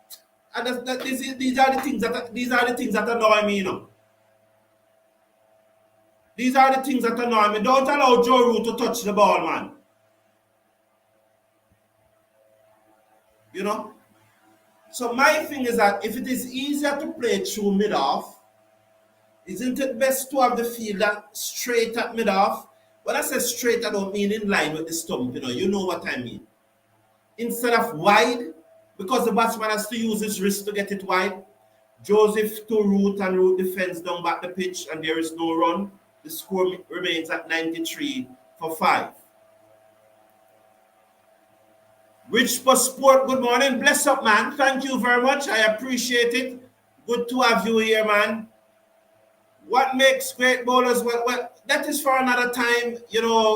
And these are the things that annoy me, you know. These are the things that annoy me. Don't allow Joe Root to touch the ball, man. You know? So my thing is that if it is easier to play through mid-off, isn't it best to have the fielder straight at mid-off? When I say straight, I don't mean in line with the stump, you know what I mean. Instead of wide, because the batsman has to use his wrist to get it wide. Joseph to Root, and Root defends down back the pitch, and there is no run. The score remains at 93 for 5. Rich for Sport, good morning. Bless up, man. Thank you very much. I appreciate it. Good to have you here, man. What makes great bowlers? Well, that is for another time,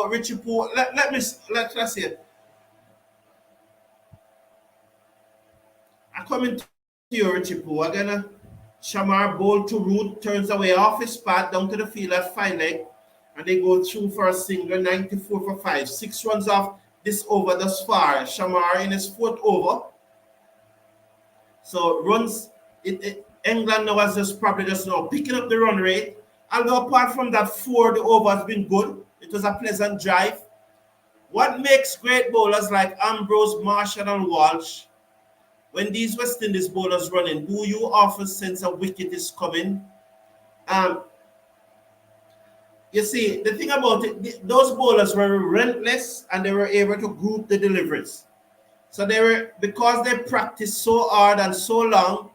Richie Pooh. Let's see. I come into you, Richie Pooh. Again, Shamar bowl to Root, turns away off his path down to the field at 5 leg, and they go through for a single, 94 for 5. 6 runs off this over thus far. Shamar in his 4th over. So runs, England now has probably just now picking up the run rate. Although apart from that 4, the over has been good. It was a pleasant drive. What makes great bowlers like Ambrose, Marshall, and Walsh, when these West Indies bowlers run in, do you often sense a wicket is coming? You see, the thing about it, those bowlers were relentless and they were able to group the deliveries. So because they practiced so hard and so long,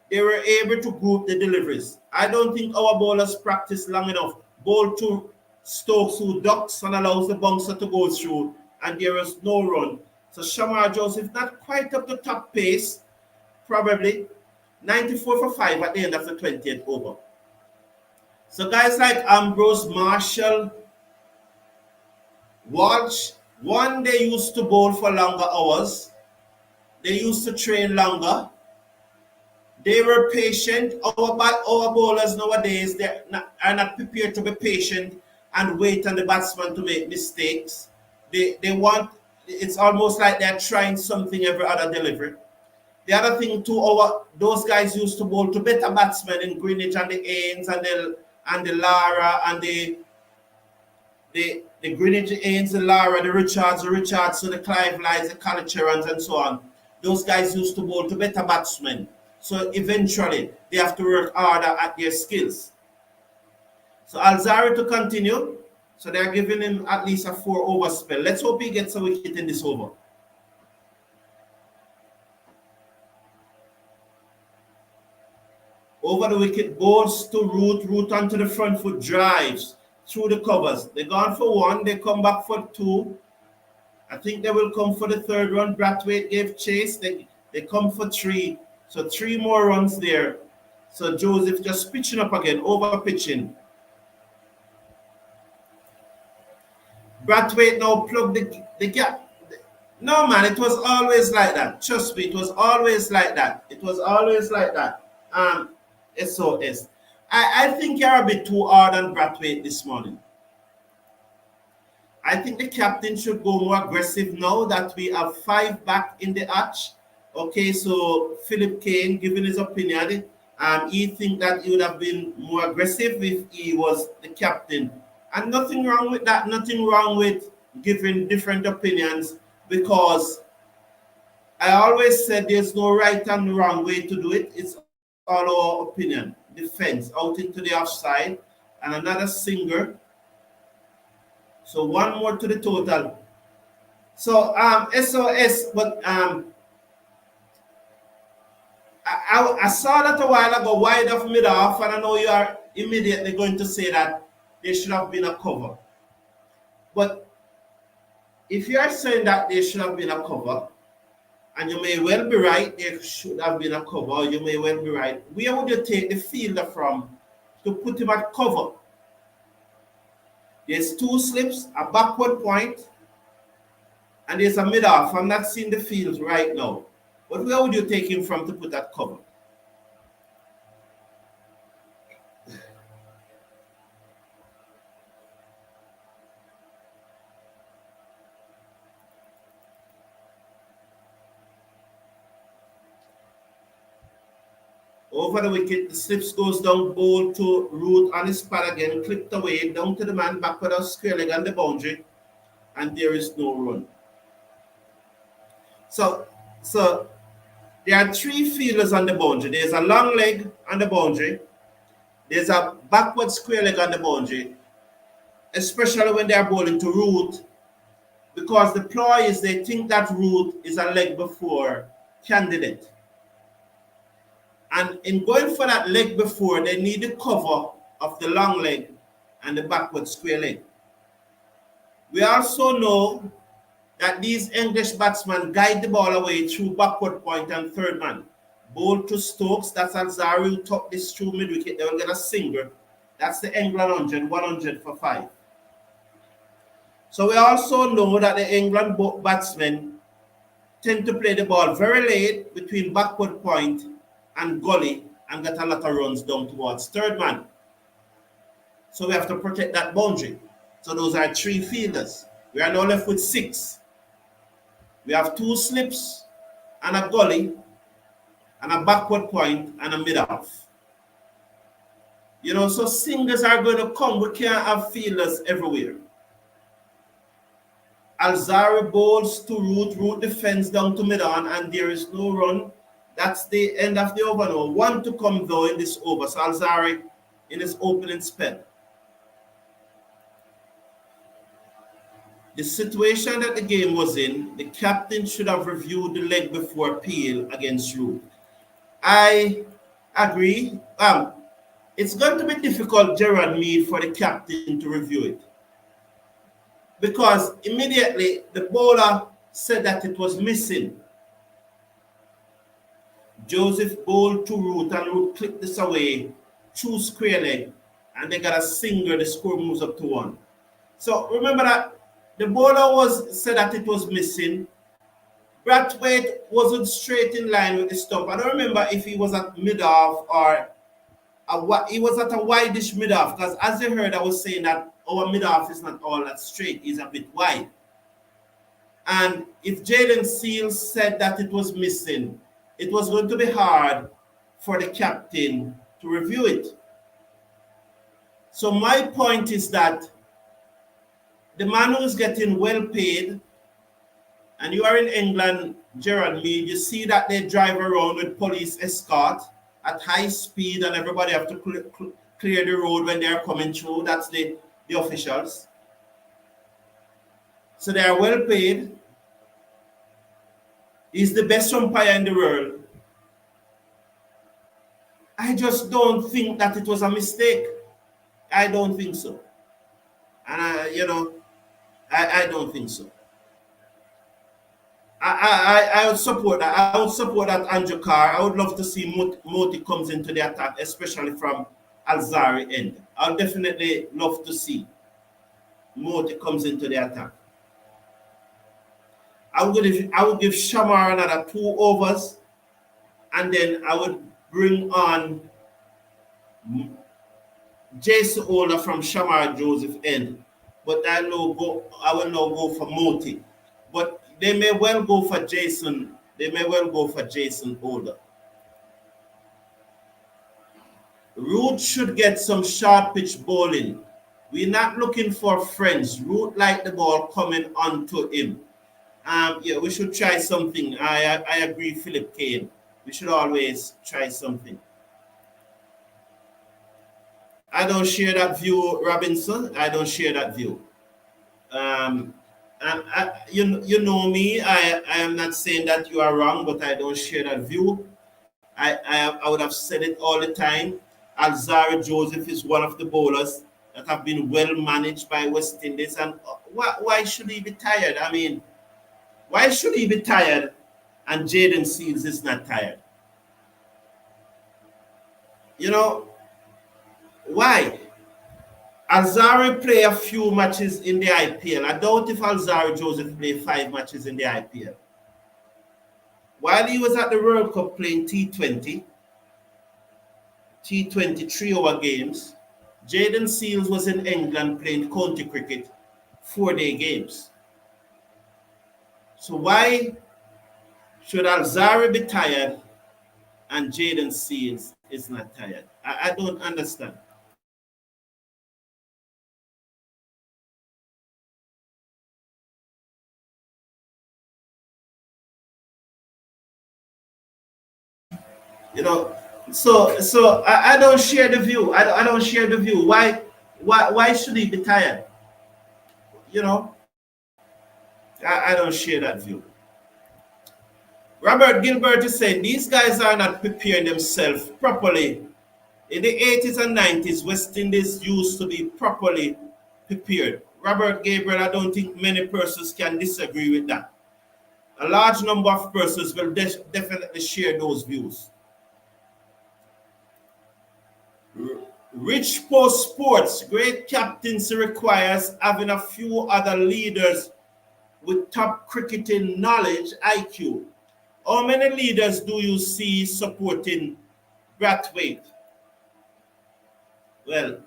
they were able to group the deliveries. I don't think our bowlers practice long enough. Bowl to Stokes, who ducks and allows the bouncer to go through, and there is no run. So Shamar Joseph not quite up the top pace, probably 94 for 5 at the end of the 20th over. So guys like Ambrose, Marshall, Walsh, they used to bowl for longer hours. They used to train longer. They were patient. Our bowlers nowadays are not prepared to be patient and wait on the batsman to make mistakes. They want it's almost like they're trying something every other delivery. The other thing too, those guys used to bowl to better batsmen in Greenwich and the Ains and the Lara and the Greenwich Ains, the Lara, the Richards, so the Clive Lies, the Calicherans and so on. Those guys used to bowl to better batsmen. So eventually they have to work harder at their skills. So Alzari to continue. So they're giving him at least a 4-over spell. Let's hope he gets a wicket in this over. Over the wicket, bowls to Root onto the front foot, drives through the covers. They gone for one, they come back for two. I think they will come for the third run. Braithwaite gave chase, they come for three. So 3 more runs there. So Joseph just pitching up again, over pitching. Braithwaite now plugged the gap. No man, it was always like that. Trust me, it was always like that. It was always like that. SOS. I think you're a bit too hard on Braithwaite this morning. I think the captain should go more aggressive now that we have 5 back in the arch. Okay, so Philip Kane giving his opinion. He think that he would have been more aggressive if he was the captain. And nothing wrong with that. Nothing wrong with giving different opinions, because I always said there's no right and wrong way to do it. It's all our opinion. Defense out into the offside and another singer. So 1 more to the total. So SOS, but I saw that a while ago, wide off mid off, and I know you are immediately going to say that there should have been a cover. But if you are saying that there should have been a cover, and you may well be right, there should have been a cover, or you may well be right, where would you take the fielder from to put him at cover? There's 2 slips, a backward point, and there's a mid-off. I'm not seeing the field right now. But where would you take him from to put that cover? Over the wicket, the slips goes down, bowl to Root on his pad again, clipped away, down to the man, backward of square leg on the boundary, and there is no run. So there are 3 fielders on the boundary. There's a long leg on the boundary. There's a backward square leg on the boundary, especially when they are bowling to Root, because the ploy is they think that Root is a leg before candidate. And in going for that leg before, they need the cover of the long leg and the backward square leg. We also know that these English batsmen guide the ball away through backward point and third man. Bowl to Stokes, that's Alzari who topped this through mid-wicket. They will get a single. That's the England 100 for 5. So we also know that the England batsmen tend to play the ball very late between backward point and gully and get a lot of runs down towards third man. So we have to protect that boundary. So those are 3 fielders. We are now left with 6. We have 2 slips and a gully and a backward point and a mid-off. You know, so singers are going to come. We can't have fielders everywhere. Alzari bowls to Root defends down to mid-on, and there is no run. That's the end of the over now. 1 to come though in this over. So Alzari in his opening spell. The situation that the game was in, the captain should have reviewed the leg before Peel against Root. I agree. It's going to be difficult, Gerard Mead, for the captain to review it, because immediately the bowler said that it was missing. Joseph bowled to Root, and Root clipped this away through square leg, and they got a single. The score moves up to 1. So remember that the bowler said that it was missing. Braithwaite wasn't straight in line with the stump. I don't remember if he was at mid-off or he was at a wideish mid-off, because as you heard, I was saying that our mid-off is not all that straight. It's a bit wide. And if Jaden Seals said that it was missing, it was going to be hard for the captain to review it. So my point is that the man who is getting well paid, and you are in England, Gerard Mead, you see that they drive around with police escort at high speed and everybody have to clear the road when they are coming through. That's the officials. So they are well paid. He's the best umpire in the world. I just don't think that it was a mistake. I don't think so. And I don't think so. I would support that. I would support that Andrew Carr. I would love to see Moti comes into the attack, especially from Alzari end. I would definitely love to see Moti comes into the attack. I would give Shamar another 2 overs, and then I would bring on Jason Older from Shamar Joseph end. But I will now go for Moti. But they may well go for Jason. They may well go for Jason Older. Root should get some short pitch bowling. We're not looking for friends. Root like the ball coming onto him. Yeah, we should try something. I agree, Philip Kane. We should always try something. I don't share that view, Robinson. I don't share that view. And you know me. I am not saying that you are wrong, but I don't share that view. I would have said it all the time. Alzari Joseph is one of the bowlers that have been well managed by West Indies. And why should he be tired? I mean, why should he be tired and Jaden Seals is not tired? You know, why? Alzari play a few matches in the IPL. I doubt if Alzari Joseph played 5 matches in the IPL. While he was at the World Cup playing T20 3-hour games, Jaden Seals was in England playing county cricket 4-day games. So why should Alzari be tired and Jaden Seals is not tired? I don't understand. You know, so I don't share the view. I don't share the view. Why should he be tired? You know, I don't share that view. Robert Gilbert is saying these guys are not preparing themselves properly. In the 80s and 90s, West Indies used to be properly prepared. Robert Gabriel, I don't think many persons can disagree with that. A large number of persons will definitely share those views. Rich Post Sports, great captaincy requires having a few other leaders with top cricketing knowledge, IQ. How many leaders do you see supporting Braithwaite? Well,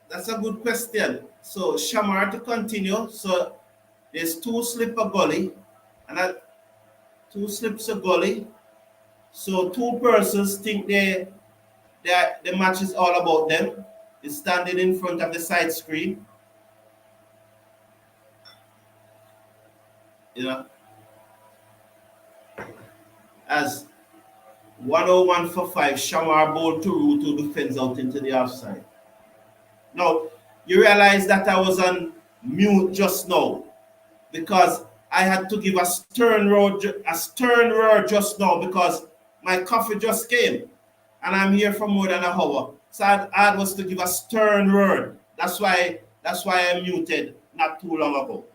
that's a good question. So Shamar to continue. So there's 2 slip a gully and 2 slips a gully. So 2 persons think the match is all about them. Is standing in front of the side screen. You know, as 101 for 5, Shamar bowled to Root who defends out into the offside. Now, you realize that I was on mute just now because I had to give a stern word just now because my coffee just came and I'm here for more than an hour. So I was to give a stern word. That's why I muted not too long ago.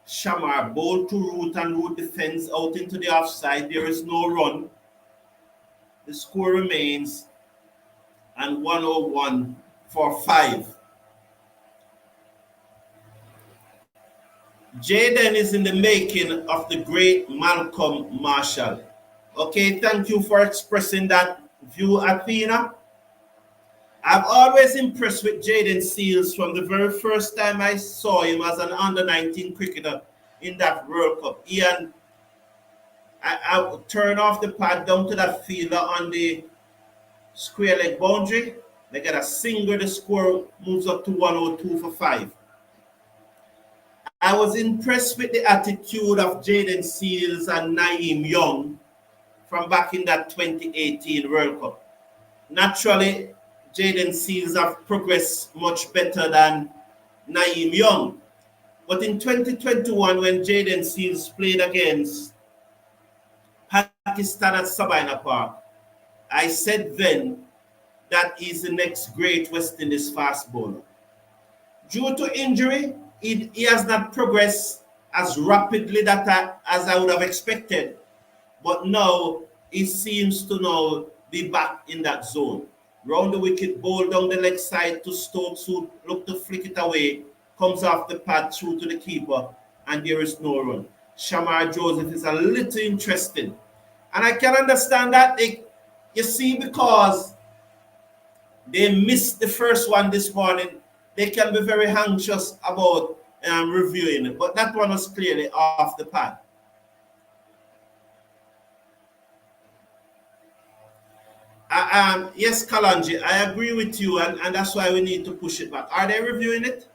Shamar bowled to Root and Root defends out into the offside. There is no run. The score remains and 101 for 5. Jaden is in the making of the great Malcolm Marshall. Okay, thank you for expressing that view, Athena. I've always impressed with Jaden Seals from the very first time I saw him as an under-19 cricketer in that World Cup. I would turn off the pad down to that fielder on the square leg boundary. They get a single, the score moves up to 102 for 5. I was impressed with the attitude of Jaden Seals and Naeem Young from back in that 2018 World Cup. Naturally, Jaden Seals have progressed much better than Naeem Young. But in 2021, when Jaden Seals played against Pakistan at Sabina Park, I said then that he's the next great West Indies fast bowler. Due to injury, he has not progressed as rapidly as I would have expected. But now he seems to now be back in that zone. Round the wicket, ball down the leg side to Stokes, who look to flick it away, comes off the pad through to the keeper, and there is no run. Shamar Joseph is a little interesting. And I can understand that. You see, because they missed the first one this morning, they can be very anxious about reviewing it. But that one was clearly off the pad. Yes, Kalanji, I agree with you, and that's why we need to push it back. Are they reviewing it?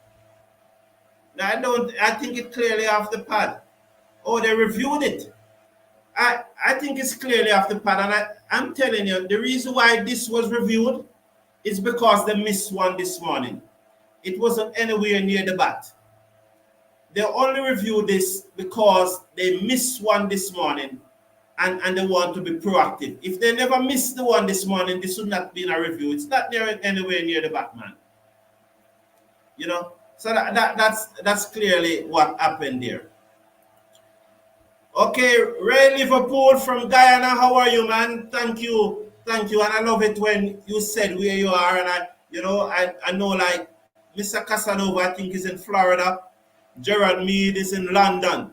I think it clearly off the pad. Oh, they reviewed it. I think it's clearly off the pad, and I'm telling you, the reason why this was reviewed is because they missed one this morning. It wasn't anywhere near the bat. They only reviewed this because they missed one this morning, and they want to be proactive. If they never missed the one this morning, this would not be in a review. It's not anywhere near the Batman. You know? So that's clearly what happened there. Okay, Ray Liverpool from Guyana, how are you, man? Thank you. And I love it when you said where you are, and I know like Mr. Casanova, I think is in Florida. Gerard Mead is in London.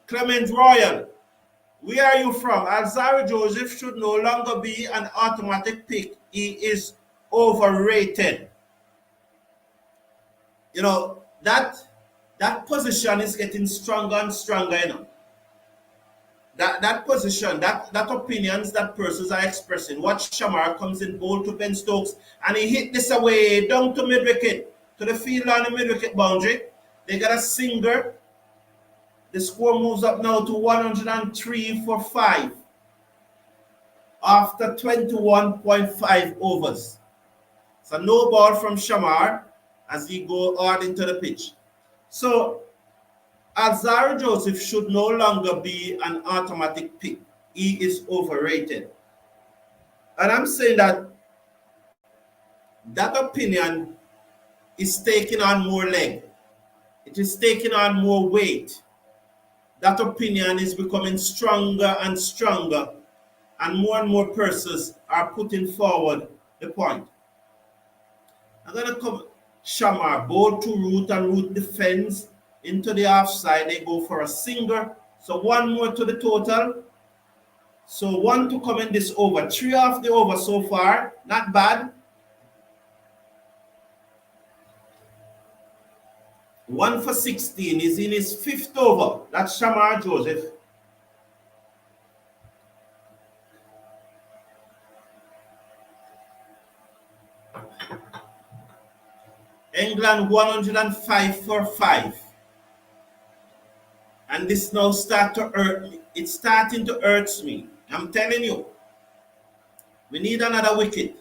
Clement Royal, where are you from? Alzaro Joseph should no longer be an automatic pick. He is overrated. You know, that position is getting stronger and stronger, you know. That position, that opinions that persons are expressing. Watch Shamar comes in bold to Ben Stokes, and he hit this away down to mid-wicket, to the field on the mid-wicket boundary. They got a single. The score moves up now to 103 for 5 after 21.5 overs. So no ball from Shamar as he go out into the pitch. So Alzaro Joseph should no longer be an automatic pick. He is overrated. And I'm saying that opinion is taking on more leg. It is taking on more weight. That opinion is becoming stronger and stronger, and more persons are putting forward the point. I'm going to cover Shamar, ball to Root, and Root defends into the offside. They go for a single. So one more to the total. So one to come in this over. 3 off the over so far. Not bad. 1 for 16 is in his 5th over. That's Shamar Joseph. England 105 for 5. And this now start to hurt me. It's starting to hurt me. I'm telling you. We need another wicket.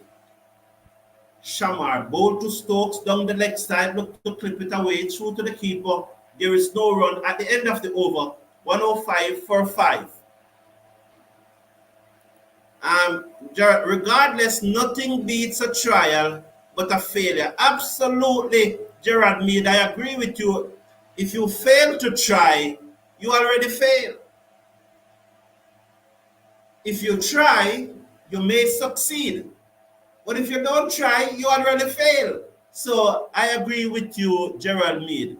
Shamar, ball to Stokes down the leg side, look to clip it away through to the keeper. There is no run at the end of the over. 105 for 5. Regardless, nothing beats a trial but a failure. Absolutely, Gerard Mead, I agree with you. If you fail to try, you already fail. If you try, you may succeed. But if you don't try, you already fail. So I agree with you, Gerald Mead.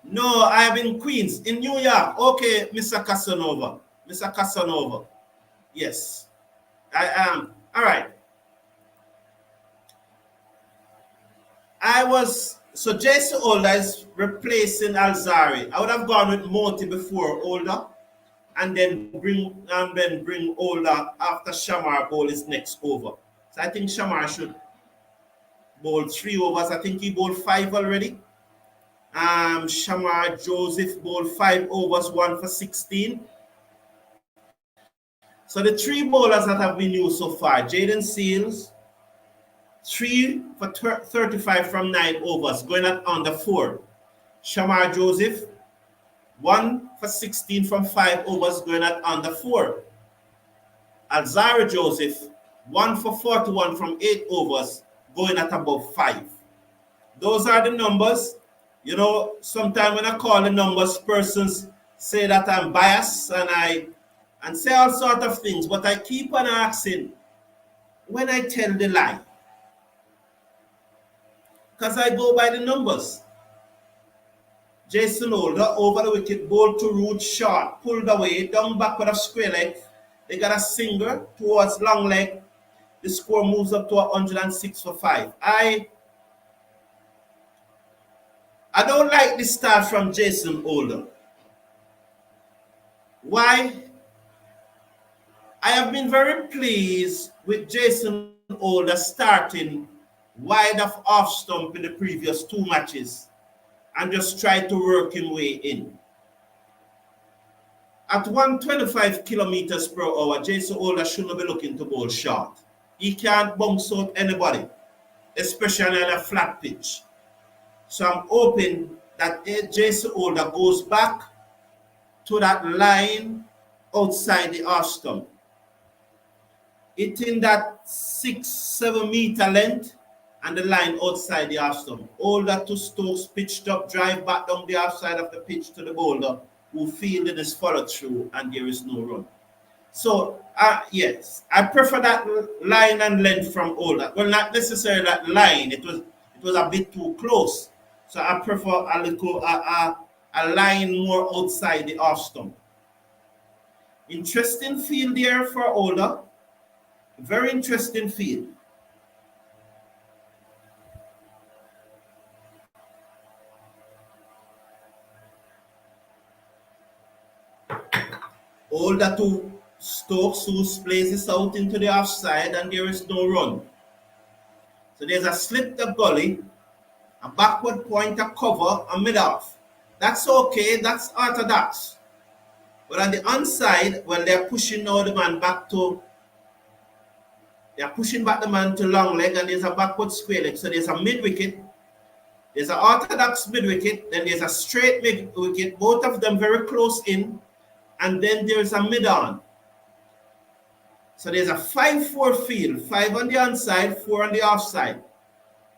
No, I am in Queens, in New York. Okay, Mr. Casanova. Mr. Casanova. Yes, I am. All right. Jason Older is replacing Alzari. I would have gone with Moti before Older, and then bring Older after Shamar bowl his next over. So I think Shamar should bowl 3 overs. I think he bowled 5 already. Shamar Joseph bowled 5 overs, 1 for 16. So the 3 bowlers that have been used so far: Jaden Seals, 3 for 35 from 9 overs, going at under 4. Shamar Joseph, 1 for 16 from 5 overs, going at under 4. Alzara Joseph, 1 for 41 from 8 overs, going at above 5. Those are the numbers. You know, sometimes when I call the numbers, persons say that I'm biased and say all sort of things, but I keep on asking when I tell the lie, because I go by the numbers. Jason Older over the wicket, bowled to Root short, pulled away, down backward of square leg. They got a singer towards long leg. The score moves up to 106 for 5. I don't like the start from Jason Older. Why? I have been very pleased with Jason Older starting wide of off stump in the previous 2 matches and just tried to work his way in. At 125 kilometers per hour, Jason Older shouldn't be looking to bowl short. He can't bounce out anybody, especially on a flat pitch. So I'm hoping that Jason Older goes back to that line outside the off stump. It's in that 6-7 meter length and the line outside the off stump. Older to Stokes, pitched up, drive back down the outside of the pitch to the bowler, who fielded his follow through, and there is no run. So, yes, I prefer that line and length from Older. Well, not necessarily that line. It was a bit too close. So I prefer a line more outside the off stump. Interesting field there for Older. Very interesting field. Older to Stokes, who plays this out into the offside, and there is no run. So there's a slip the gully, a backward point, a cover, a mid-off. That's okay, that's orthodox. But on the onside, when they're pushing now the man back to, they're pushing back the man to long leg, and there's a backward square leg. So there's a mid-wicket, there's an orthodox mid-wicket, then there's a straight mid-wicket, both of them very close in, and then there's a mid-on. So there's a 5-4 field, 5 on the onside, 4 on the offside.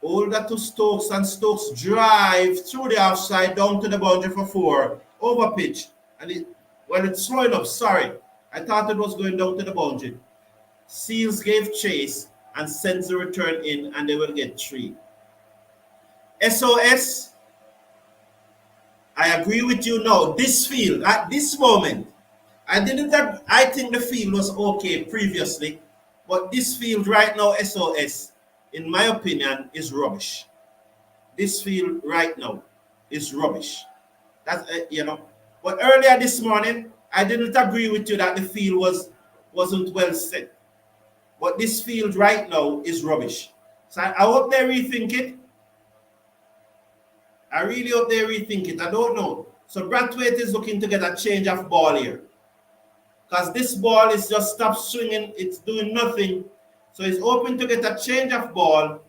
Older to Stokes, and Stokes drive through the offside down to the boundary for 4, over pitch. And it's throwing up, sorry. I thought it was going down to the boundary. Seals gave chase and sends the return in, and they will get 3. SOS, I agree with you now. This field, at this moment, I think the field was okay previously, but this field right now, SOS, in my opinion, is rubbish. This field right now is rubbish. That's But earlier this morning, I didn't agree with you that the field wasn't well set. But this field right now is rubbish. So I hope they rethink it. I really hope they rethink it. I don't know. So Braithwaite is looking to get a change of ball here, because this ball is just stopped swinging. It's doing nothing. So he's hoping to get a change of ball,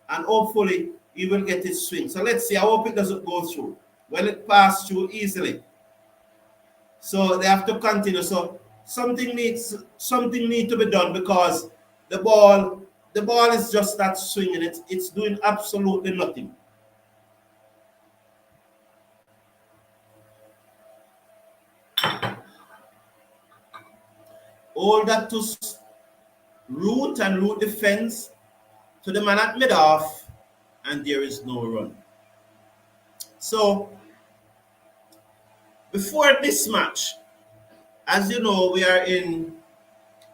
and hopefully he will get his swing. So let's see. I hope it doesn't go through. Well, it passed through easily. So they have to continue. So something needs to be done, because the ball is just not swinging. It's doing absolutely nothing. Older to Root, and Root defense to the man at mid-off, and there is no run. So before this match, as you know, we are in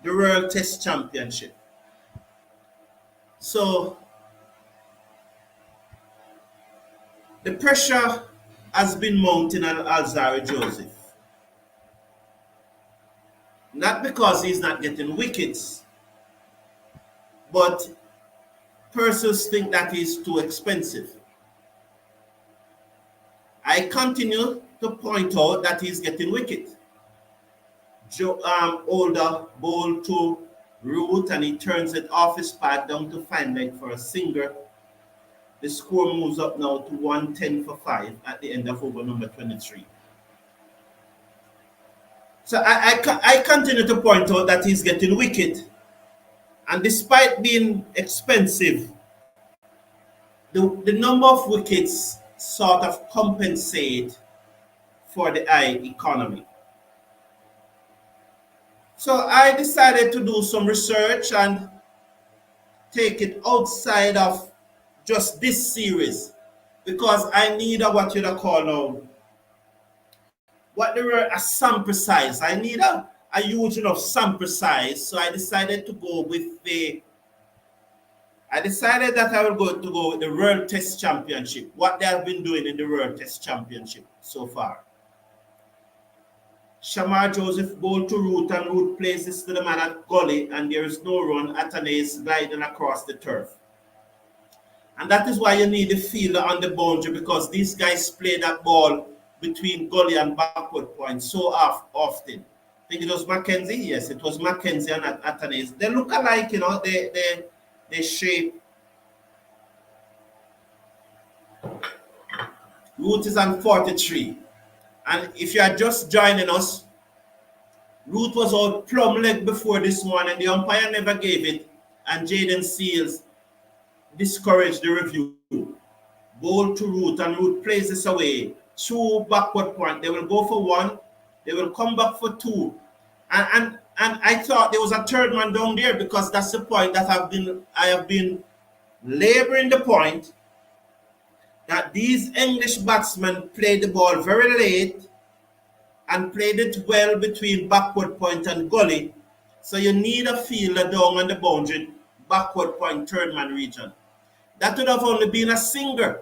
the World Test Championship. So The pressure has been mounting on Alzari Joseph. Not because he's not getting wickets, but persons think that he's too expensive. I continue to point out that he's getting wicket. Older ball to Root and he turns it off his pad down to fine leg for a singer. The score moves up now to 110 for 5 at the end of over number 23. So I continue to point out that he's getting wicket. And despite being expensive, the number of wickets sort of compensate for the high economy. So I decided to do some research and take it outside of just this series because I need what you call now what they were a sample size. I need a huge enough sample size. So I decided to go with I decided that I will go with the World Test Championship, what they have been doing in the World Test Championship so far. Shamar Joseph bowled to Root and Root places to the man at gully and there is no run. Atane is gliding across the turf. And that is why you need the fielder on the boundary because these guys play that ball between gully and backward point so often. I think it was Mackenzie. Yes, it was Mackenzie and Atane. They look alike, you know, they shape. Root is on 43. And if you are just joining us, Root was out plumb leg before this morning. The umpire never gave it. And Jaden Seals discouraged the review. Bowl to Root and Root plays this away. 2 backward point. They will go for 1. They will come back for 2. And I thought there was a third man down there because that's the point that I have been laboring the point that these English batsmen played the ball very late and played it well between backward point and gully. So you need a fielder down on the boundary, backward point, third man region. That would have only been a singer.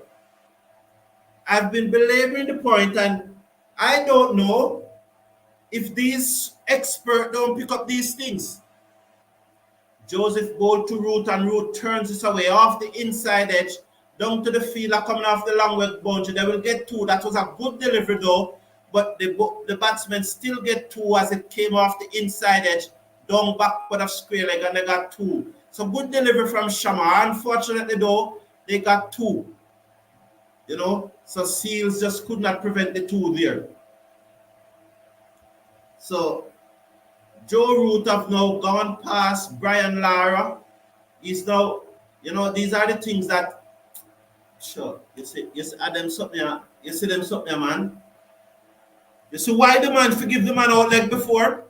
I've been belaboring the point and I don't know if these experts don't pick up these things. Joseph bowled to Root and Root turns this away off the inside edge down to the fielder coming off the long leg boundary. They will get 2. That was a good delivery though, but the batsmen still get 2 as it came off the inside edge, down backward of square leg, and they got 2. So good delivery from Shamar. Unfortunately though, they got 2. You know, so Seals just could not prevent the 2 there. So Joe Root have now gone past Brian Lara. He's now, you know, these are the things that sure, you see them something, you see them something, man. You see why the man forgive the man out leg before?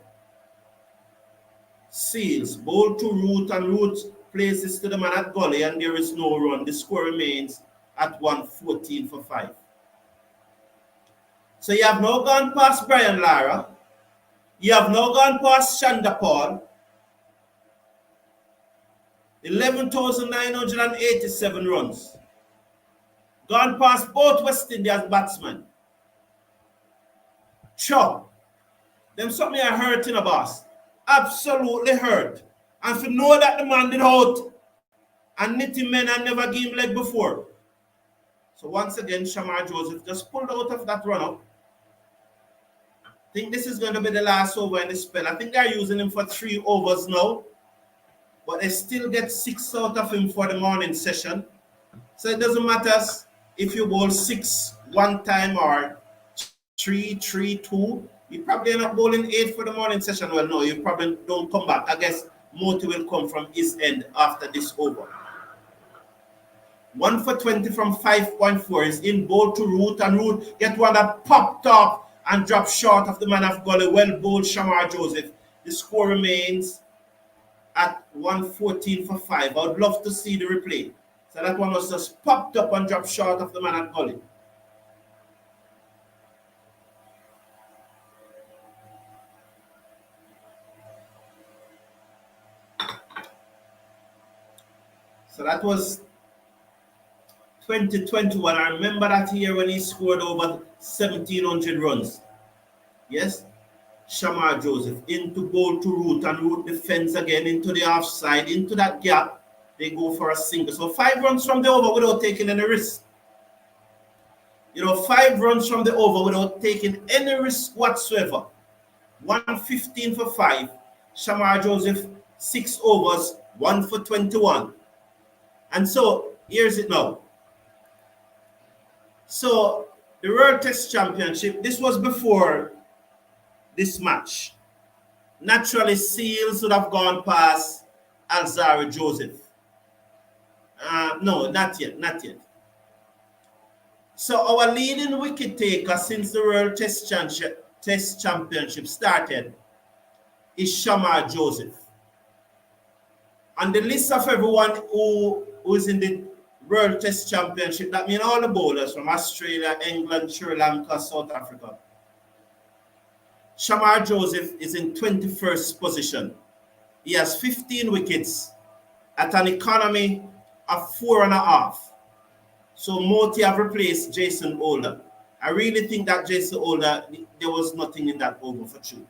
Seals, bowl to Root and Root places to the man at gully and there is no run. The score remains at 114 for 5. So you have now gone past Brian Lara. You have now gone past Shanda Paul. 11,987 runs. Gone past both West Indies batsmen. Sure. Them something are hurting a boss. Absolutely hurt. And for know that the man did out and knitting men and never give him leg before. So once again, Shamar Joseph just pulled out of that run-up. I think this is going to be the last over in the spell. I think they're using him for 3 overs now. But they still get 6 out of him for the morning session. So it doesn't matter if you bowl 6 one time or 3-3-2. You probably end up bowling 8 for the morning session. Well, no, you probably don't come back. I guess Moti will come from his end after this over. 1 for 20 from 5.4 is in bowl to Root and Root get one that popped up and dropped short of the man of gully. Well bowled Shamar Joseph. The score remains at 114 for 5. I would love to see the replay. So that one was just popped up and dropped short of the man at gully. So that was 2021. I remember that year when he scored over 1,700 runs. Yes? Shamar Joseph into goal to Root, and Root defends again into the offside, into that gap. They go for a single. So 5 runs from the over without taking any risk. 5 runs from the over without taking any risk whatsoever. 115 for 5. Shamar Joseph, 6 overs, 1 for 21. And so, here's it now. So, the World Test Championship, this was before this match. Naturally, Seals would have gone past Alzari Joseph. No, not yet. So our leading wicket taker since the World Test Championship started is Shamar Joseph. On the list of everyone who is in the World Test Championship, that means all the bowlers from Australia, England, Sri Lanka, South Africa, Shamar Joseph is in 21st position. He has 15 wickets at an economy of 4.5. So Moti have replaced Jason Holder. I really think that Jason Holder, there was nothing in that over for true.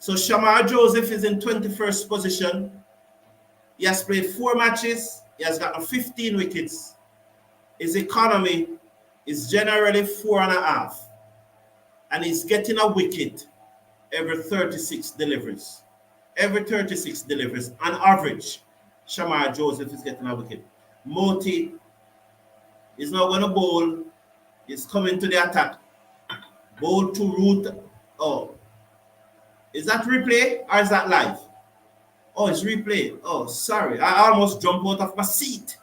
So Shamar Joseph is in 21st position. He has played 4 matches. He has gotten 15 wickets. His economy is generally 4.5. And he's getting a wicket every 36 deliveries. Every 36 deliveries. On average, Shamar Joseph is getting a wicket. Moti is not going to bowl. He's coming to the attack. Bowl to Root. Oh. Is that replay or is that live? Oh, it's replay. Oh, sorry. I almost jumped out of my seat.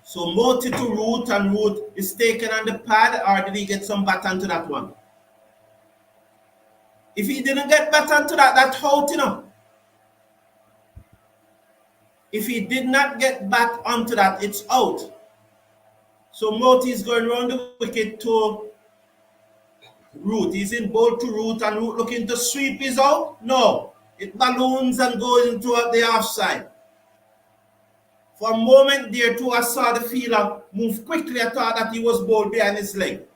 So Moti to Root, and Root is taken on the pad, or did he get some bat onto that one? If he didn't get bat onto that, that's out, If he did not get bat onto that, it's out. So Moti is going around the wicket to Root. He's in bowl to Root, and Root looking to sweep is out. No, it balloons and goes into the offside. For a moment there too, I saw the fielder move quickly. I thought that he was bowled behind his leg.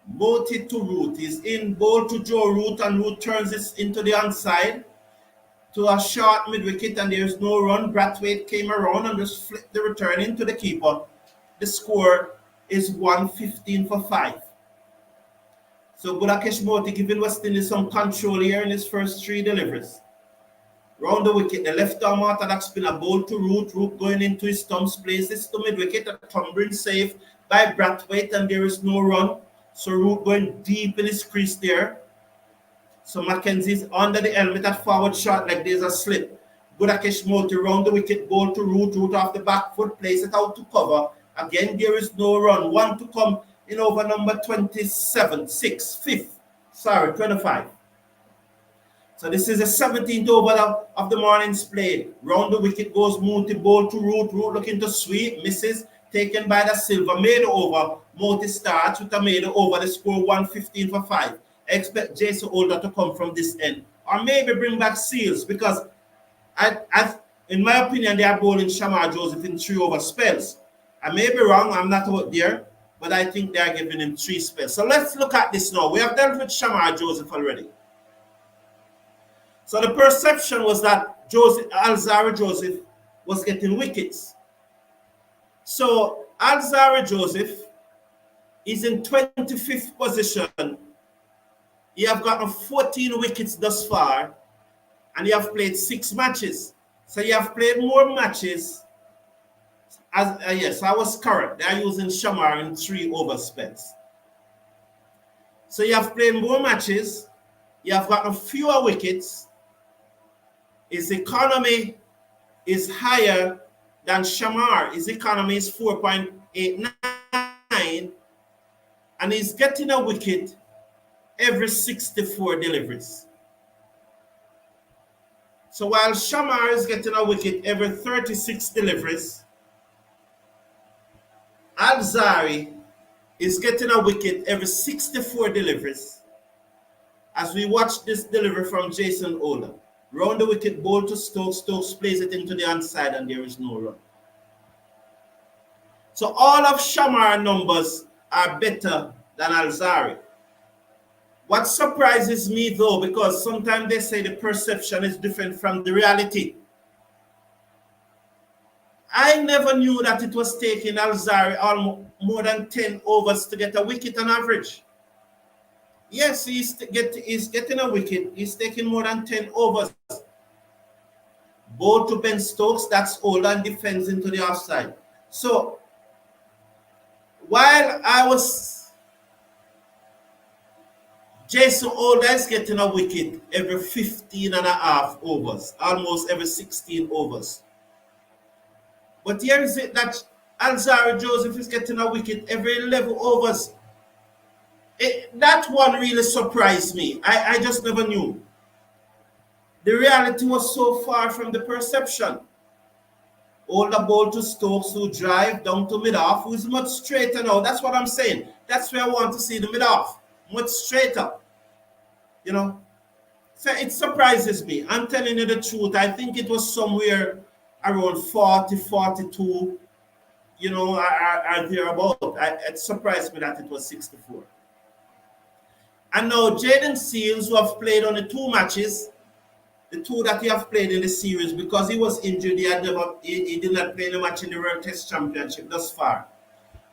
Moti to Root. He's in bowl to Joe Root, and Root turns this into the onside to a short mid-wicket, and there's no run. Braithwaite came around and just flipped the return into the keeper. The score is 115 for 5. So Gudakesh Moti giving West Indies some control here in his first 3 deliveries. Round the wicket, the left arm orthodox spinner, bowl to Root. Root going into his thumbs, places to mid-wicket, a tumbling save by Braithwaite, and there is no run. So Root going deep in his crease there. So Mackenzie's under the helmet at forward shot, like there's a slip. Gudakesh Moti round the wicket, bowl to Root. Root off the back foot, place it out to cover. Again, there is no run. One to come in over number 27, 25. So this is the 17th over of the morning's play. Round the wicket goes Moti, bowl to Root. Root looking to sweep, misses, taken by the silver. Made over. Moti starts with a made over. The score 115 for 5. I expect Jason Holder to come from this end. Or maybe bring back Seals, because in my opinion, they are bowling Shamar Joseph in 3 over spells. I may be wrong, I'm not out there, but I think they are giving him 3 spells. So let's look at this now. We have dealt with Shamar Joseph already. So the perception was that Alzari Joseph was getting wickets. So Alzari Joseph is in 25th position. He have gotten 14 wickets thus far, and he have played 6 matches. So he have played more matches. Yes, I was correct. They are using Shamar in 3 over spells. So you have played more matches. You have gotten fewer wickets. His economy is higher than Shamar. His economy is 4.89, and he's getting a wicket every 64 deliveries. So while Shamar is getting a wicket every 36 deliveries, Alzari is getting a wicket every 64 deliveries. As we watch this delivery from Jason Ola, round the wicket, ball to Stokes. Stokes plays it into the onside, and there is no run. So all of Shamar numbers are better than Alzari. What surprises me though, because sometimes they say the perception is different from the reality. I never knew that it was taking Alzari almost more than 10 overs to get a wicket on average. Yes, he's getting a wicket. He's taking more than 10 overs. Ball to Ben Stokes, that's Ola, and defends into the offside. So while I was Jason Ola is getting a wicket every 15 and a half overs, almost every 16 overs. But here is it that Alzari Joseph is getting a wicket every 11 overs. That one really surprised me. I just never knew. The reality was so far from the perception. All the ball to Stokes, who drive down to mid-off, who is much straighter now. That's what I'm saying. That's where I want to see the mid-off. Much straighter. You know? So it surprises me. I'm telling you the truth. I think it was somewhere around 40, 42, you know, are thereabout. It surprised me that it was 64. And now Jaden Seals, who have played on the 2 matches, the 2 that he have played in the series, because he was injured, he did not play the match in the World Test Championship thus far.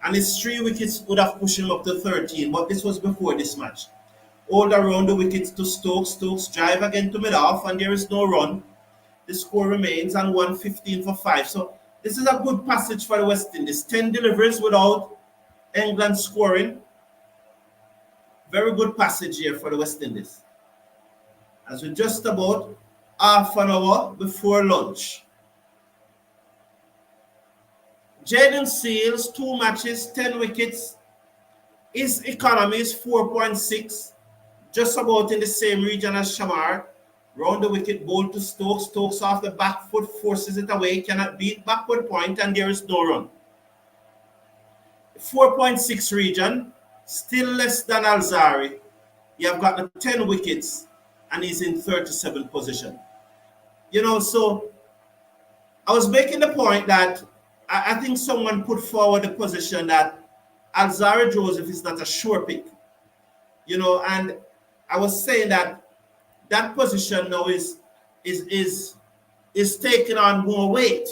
And his 3 wickets would have pushed him up to 13, but this was before this match. All around the wickets to Stokes. Stokes drive again to mid-off, and there is no run. The score remains on 115 for 5. So this is a good passage for the West Indies. 10 deliveries without England scoring. Very good passage here for the West Indies. As we're just about half an hour before lunch. Jaden Seals, 2 matches, 10 wickets. His economy is 4.6, just about in the same region as Shamar. Round the wicket, ball to Stokes. Stokes off the back foot, forces it away, cannot beat backward point, and there is no run. 4.6 region, still less than Alzari. You have got 10 wickets, and he's in 37th position. You know, so I was making the point that I think someone put forward the position that Alzari Joseph is not a sure pick. You know, and I was saying that position now is taking on more weight.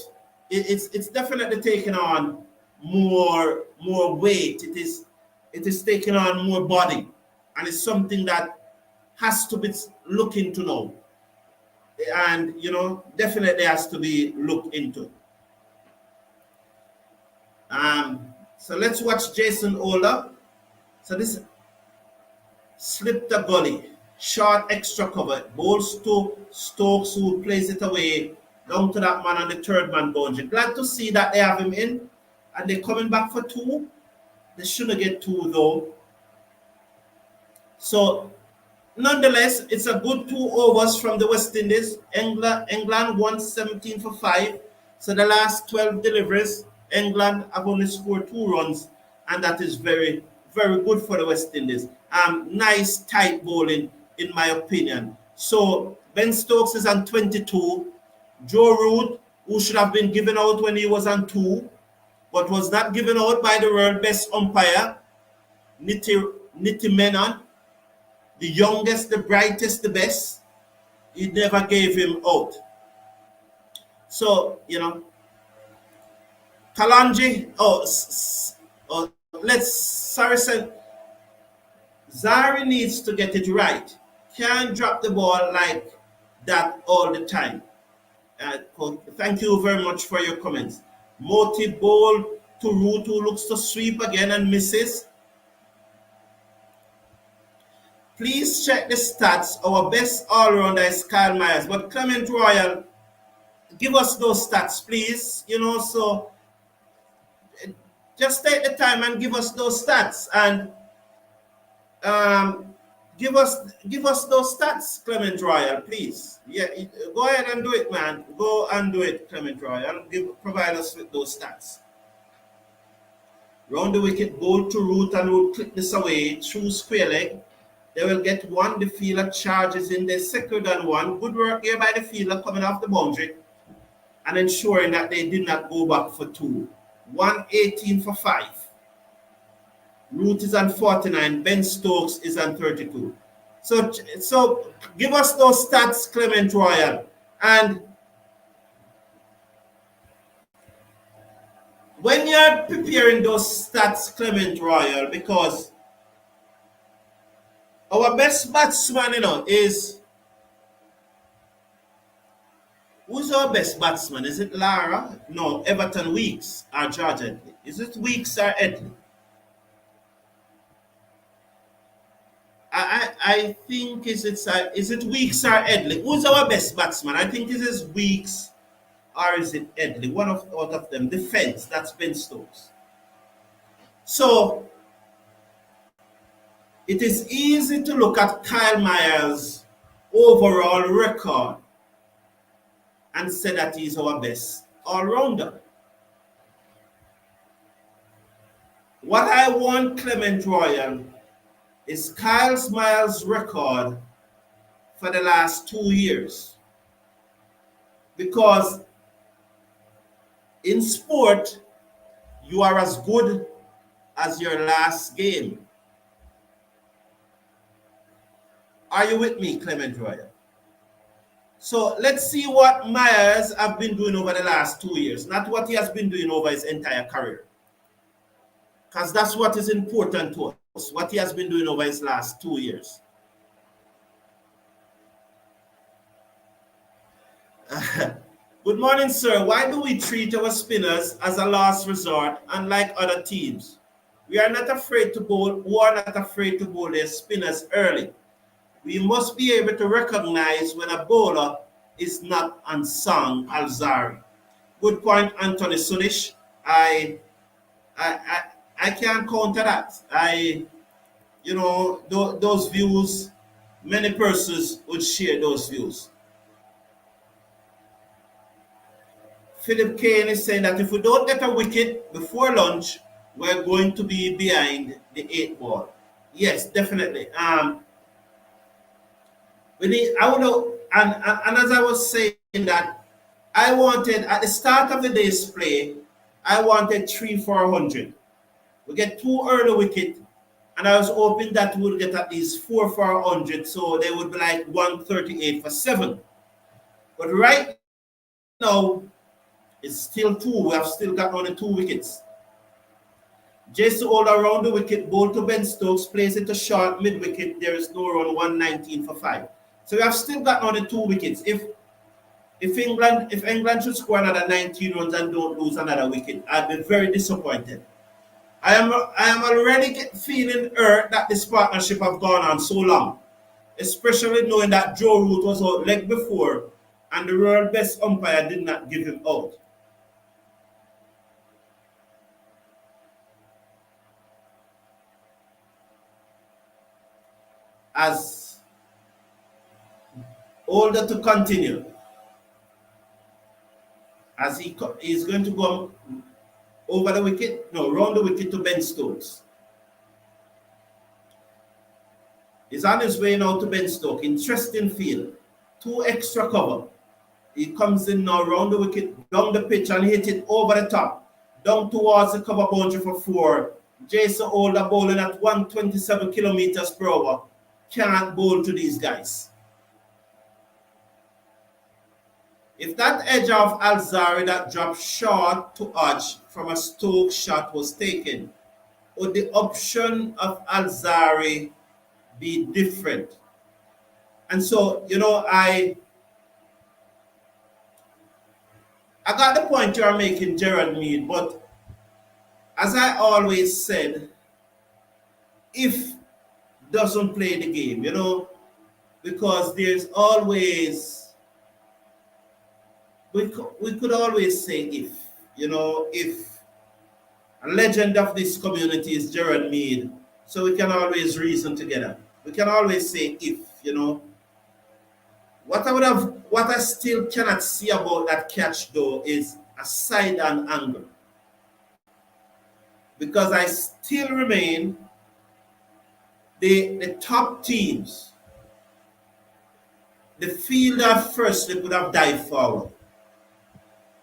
It's definitely taking on more weight. It is taking on more body, and it's something that has to be looked into now. And you know, definitely has to be looked into. So let's watch Jason Ola. So this slipped the gully, short extra cover, balls to Stokes, who plays it away down to that man on the 3rd man boundary. Glad to see that they have him in, and they're coming back for 2. They shouldn't get 2 though. So nonetheless, it's a good 2 overs from the West Indies. England 117 for 5. So the last 12 deliveries, England have only scored 2 runs, and that is very, very good for the West Indies. Nice tight bowling, in my opinion. So Ben Stokes is on 22. Joe Root, who should have been given out when he was on 2, but was not given out by the world best umpire, Nitti Menon, the youngest, the brightest, the best. He never gave him out. So, you know, Kalanji, Zari needs to get it right. Can't drop the ball like that all the time. Thank you very much for your comments. Moti ball to Root, who looks to sweep again and misses. Please check the stats. Our best all-rounder is Kyle Myers. But Clement Royal, give us those stats, please. You know, so just take the time and give us those stats. And give us those stats, Clement Royal, please. Yeah, go ahead and do it, man. Go and do it, Clement Royal. Provide us with those stats. Round the wicket, ball to Root, and Root clip this away through square leg. They will get one. The fielder charges in the second and one. Good work here by the fielder coming off the boundary and ensuring that they did not go back for two. 118 for 5. Root is on 49. Ben Stokes is on 32. So give us those stats, Clement Royal. And when you're preparing those stats, Clement Royal, because our best batsman, is who's our best batsman? Is it Lara? No, Everton Weekes or George Edley. Is it Weekes or Edley? I think is it Weekes or Edley? Who's our best batsman? I think it is Weekes or is it Edley? One of out of them. Defense, that's Ben Stokes. So it is easy to look at Kyle Myers' overall record and say that he's our best all-rounder. What I want, Clement Royal, is Kyle Myers' record for the last 2 years. Because in sport, you are as good as your last game. Are you with me, Clement Royal? So let's see what Myers have been doing over the last 2 years, not what he has been doing over his entire career. Because that's what is important to us, what he has been doing over his last 2 years. Good morning, sir. Why do we treat our spinners as a last resort, unlike other teams? We are not afraid to bowl, who are not afraid to bowl their spinners early. We must be able to recognize when a bowler is not unsung, Alzari. Good point, Anthony Sunish. I can't counter that. Those views, many persons would share those views. Philip Kane is saying that if we don't get a wicket before lunch, we're going to be behind the 8 ball. Yes, definitely. We need, I would know, and as I was saying that, I wanted at the start of the day's play, I wanted 3 for 100. We get 2 early wicket, and I was hoping that we'll get at least 4 for 100, so they would be like 138 for 7. But right now, it's still 2. We have still got only 2 wickets. Jason all around the wicket, ball to Ben Stokes, plays it to short mid wicket. There is no run, 119 for 5. So we have still got only 2 wickets. If England should score another 19 runs and don't lose another wicket, I'd be very disappointed. I am already feeling hurt that this partnership have gone on so long, especially knowing that Joe Root was out leg before and the world best umpire did not give him out. As older to continue, as he's going to go over the wicket, no, round the wicket to Ben Stokes. He's on his way now to Ben Stokes. Interesting field. 2 extra cover. He comes in now round the wicket, down the pitch and hit it over the top. Down towards the cover boundary for 4. Jason Holder bowling at 127 kilometers per hour. Can't bowl to these guys. If that edge of Alzari that dropped short to Arch from a Stoke shot was taken, would the option of Alzari be different? And so, I got the point you are making, Gerard Mead, but as I always said, if doesn't play the game, because there's always, we could always say if a legend of this community is Gerard Mead, so we can always reason together. We can always say if, what I still cannot see about that catch though is a side and angle. because I still remain the top teams. The field at first they would have dived forward.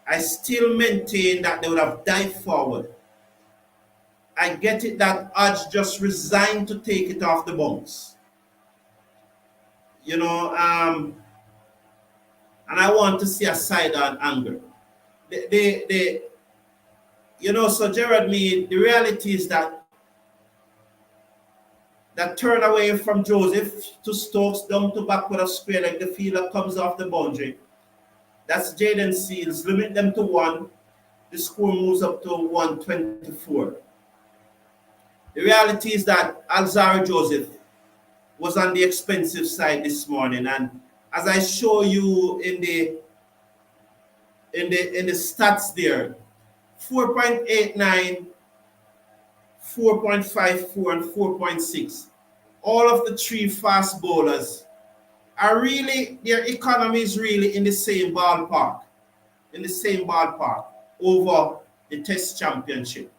I still maintain that they would have dived forward. I get it that odds just resigned to take it off the bounce. You know, and I want to see a side on anger. The you know, so Gerard, me, the reality is that that turn away from Joseph to Stokes down to backward of square like the fielder comes off the boundary. That's Jaden Seals. Limit them to one. The score moves up to 124. The reality is that Alzaro Joseph was on the expensive side this morning, and as I show you in the stats there, 4.89, 4.54, and 4.6. All of the three fast bowlers are really, their economy is really in the same ballpark, over the Test Championship.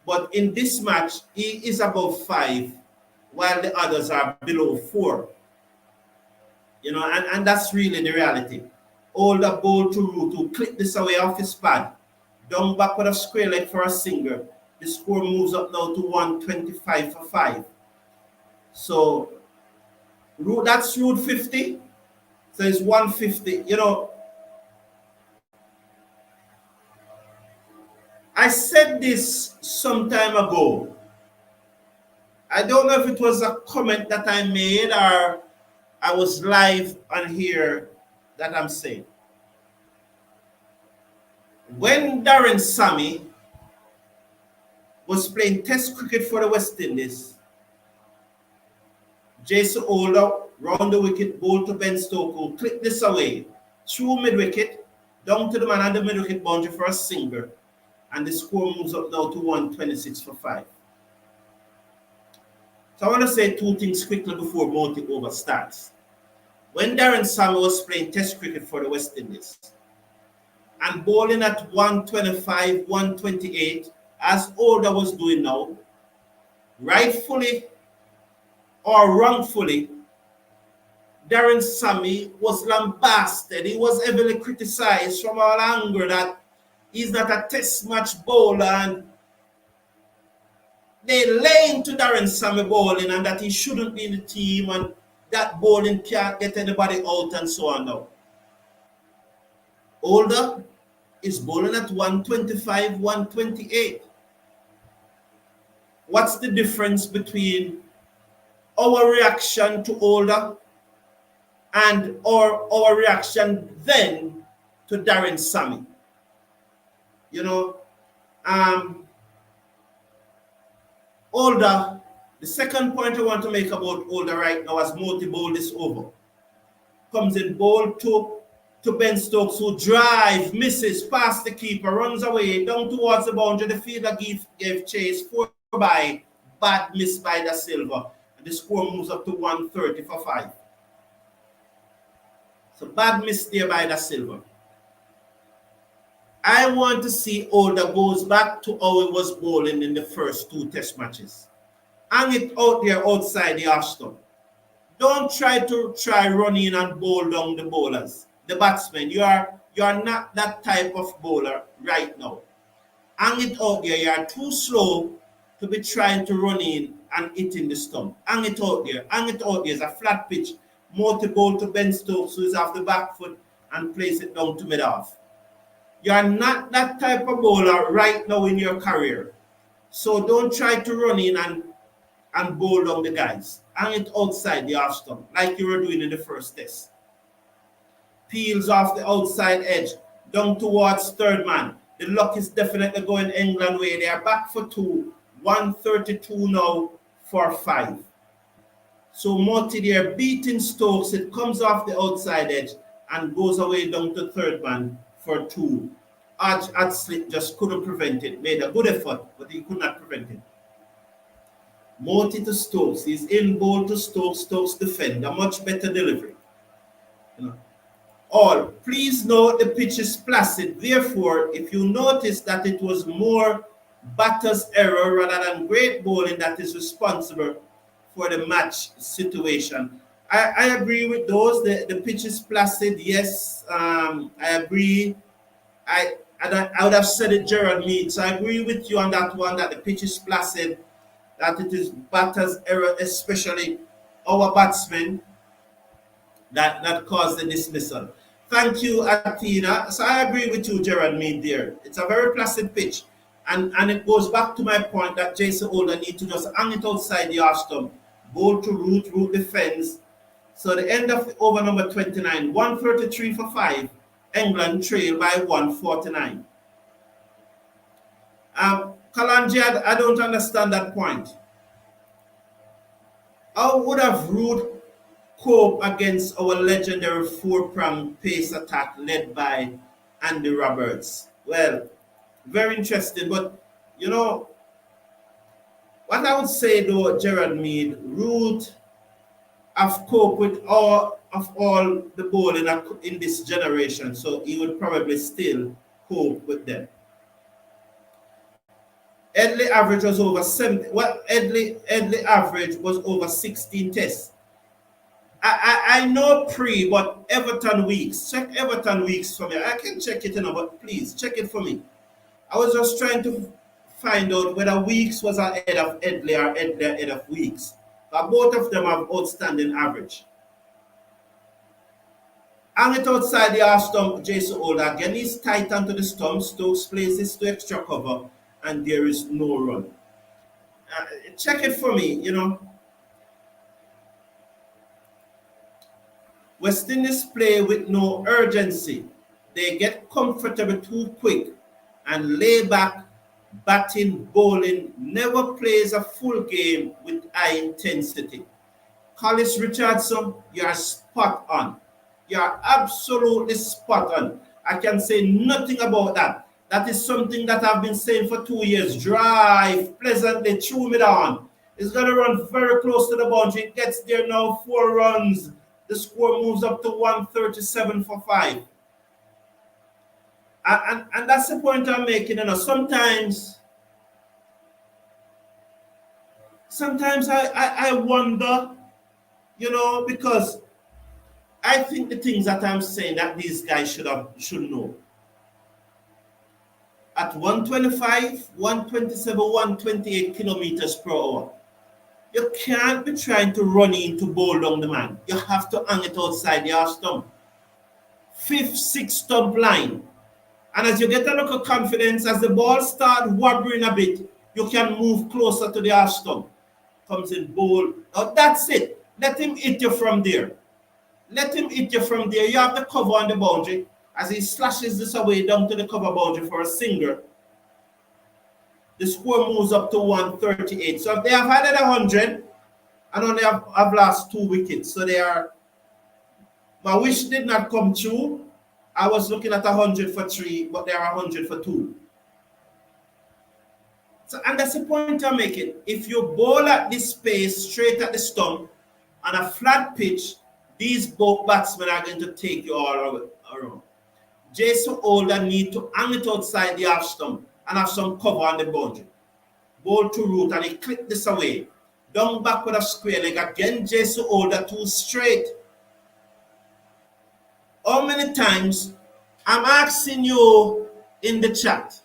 But in this match, he is above 5, while the others are below 4. You know, and that's really the reality. Older bowl to Root, who clip this away off his pad, down back with a square leg for a single. The score moves up now to 125 for 5. So that's Root 50. So it's 150. You know, I said this some time ago. I don't know if it was a comment that I made or I was live on here that I'm saying. When Darren Sammy was playing Test cricket for the West Indies, Jason Holder round the wicket, bowled to Ben Stokes, who clipped this away, through mid-wicket, down to the man on the mid-wicket boundary for a single, and the score moves up now to 126 for 5. So I want to say two things quickly before Monty Over starts. When Darren Sammy was playing Test cricket for the West Indies and bowling at 125, 128, as Holder was doing now, rightfully or wrongfully, Darren Sammy was lambasted. He was heavily criticized from all angles that he's not a Test match bowler, and they lay into Darren Sammy bowling and that he shouldn't be in the team and that bowling can't get anybody out and so on now. Holder is bowling at 125, 128. What's the difference between our reaction to Holder and our reaction then to Darren Sammy? You know, Holder, the second point I want to make about Holder right now as Moti bowled this over, comes in bowl to Ben Stokes, who drive, misses, past the keeper, runs away, down towards the boundary. The fielder gave chase, 4 by, bad miss by Da Silva. And the score moves up to 130 for 5. So bad miss there by Da Silva. I want to see Holder goes back to how he was bowling in the first 2 Test matches. Hang it out there outside the Ashton. Don't try run in and bowl down the bowlers, the batsmen. You are not that type of bowler right now. Hang it out there. You are too slow to be trying to run in and hitting the stump. Hang it out there. Hang it out there. It's a flat pitch. More to bowl to Ben Stokes, who is off the back foot, and place it down to mid-off. You are not that type of bowler right now in your career. So don't try to run in and bowl down the guys. Hang it outside the off stump, like you were doing in the first Test. Peels off the outside edge, down towards third man. The luck is definitely going England way. They are back for 2. 132 now for 5. So Monty there beating Stokes. It comes off the outside edge and goes away down to third man for 2. Slip just couldn't prevent it. Made a good effort, but he could not prevent it. Monty to Stokes. He's in bowl to Stokes. Stokes defend. A much better delivery. You know. All. Please note the pitch is placid. Therefore, if you notice that it was more batter's error rather than great bowling that is responsible for the match situation. I agree with those. The pitch is placid. Yes, I agree. I would have said it, Gerard Mead. So I agree with you on that one that the pitch is placid, that it is batter's error, especially our batsmen that caused the dismissal. Thank you, Athena. So I agree with you, Gerard Mead there. It's a very placid pitch. And it goes back to my point that Jason Holder need to just hang it outside the half stump, bowl to root defense. So the end of over number 29, 133 for 5. England trail by 149. Kalanji, I don't understand that point. How would have Root cope against our legendary four-pronged pace attack led by Andy Roberts? Well, very interesting. But, you know, what I would say though, Gerard Mead, Root have coped with all the bowling in this generation, so he would probably still cope with them. Edley average was over 70. Well, Edley average was over 16 tests. I know but Everton Weeks. Check Everton Weeks for me. I can check it, but please check it for me. I was just trying to find out whether Weeks was ahead of Edley or Edley ahead of Weeks. But both of them have outstanding average. Hang it outside the half stump, Jason Holder. Again, he's tight onto the stump. Stokes plays this to extra cover, and there is no run. Check it for me. West Indies play with no urgency. They get comfortable too quick and lay back, batting, bowling, never plays a full game with high intensity. Collis Richardson, you are spot on. You are absolutely spot on. I can say nothing about that. That is something that I've been saying for 2 years. Drive pleasantly through me down. It's going to run very close to the boundary. It gets there now, 4 runs. The score moves up to 137 for 5. And that's the point I'm making. Sometimes I wonder, because I think the things that I'm saying that these guys should know. At 125, 127, 128 kilometers per hour, you can't be trying to run in to bowl down the man. You have to hang it outside the half stump. 5th, 6th stump line. And as you get a look of confidence, as the ball starts wobbling a bit, you can move closer to the half stump. Comes in bowl. Now that's it. Let him hit you from there. Let him hit you from there. You have the cover on the boundary. As he slashes this away down to the cover boundary for a single, the score moves up to 138. So if they have had 100 and only have lost 2 wickets, so they are. My wish did not come true. I was looking at 100 for 3, but they are 100 for 2. So, and that's the point I'm making. If you bowl at this pace, straight at the stump, on a flat pitch, these both batsmen are going to take you all around. Jason Holder need to hang it outside the half stump and have some cover on the boundary. Bowl to Root, and he clip this away. Down back with a square leg. Again, Jason Holder too straight. How many times I'm asking you in the chat?